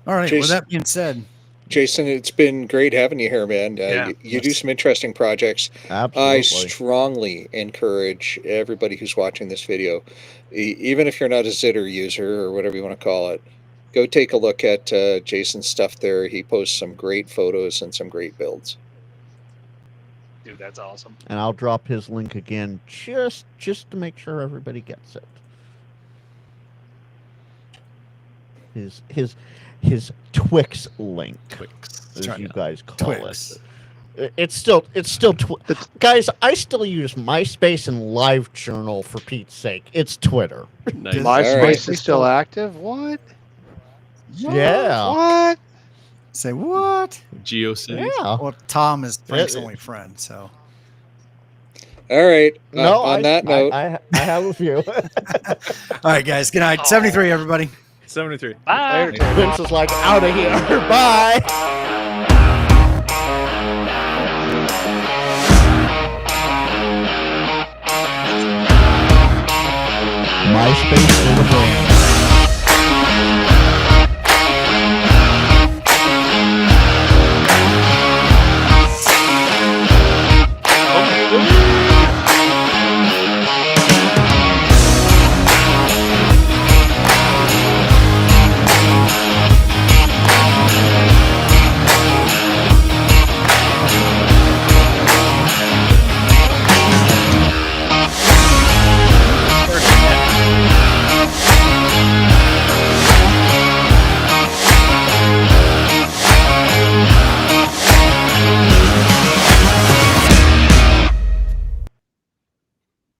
I: All right.
H: Jason,
I: with that being said,
H: Jason, it's been great having you here, man. You do some interesting projects.
G: Absolutely.
H: I strongly encourage everybody who's watching this video, even if you're not a Zitter user or whatever you want to call it, go take a look at Jason's stuff there. He posts some great photos and some great builds.
M: Dude, that's awesome.
G: And I'll drop his link again just to make sure everybody gets it. his Twix link, as you guys call it. It's still guys. I still use MySpace and LiveJournal for Pete's sake. It's Twitter.
K: Nice.
J: MySpace is still active. What?
G: Yeah.
J: What?
I: Say what?
K: GeoCities.
G: Yeah.
I: Well, Tom is Frank's only friend, so.
H: All right.
G: No,
H: on that note,
G: I have a few.
I: All right, guys. Good night. 73, everybody.
L: 73.
M: Bye.
G: Vince is like out of here. Bye. MySpace for the brand.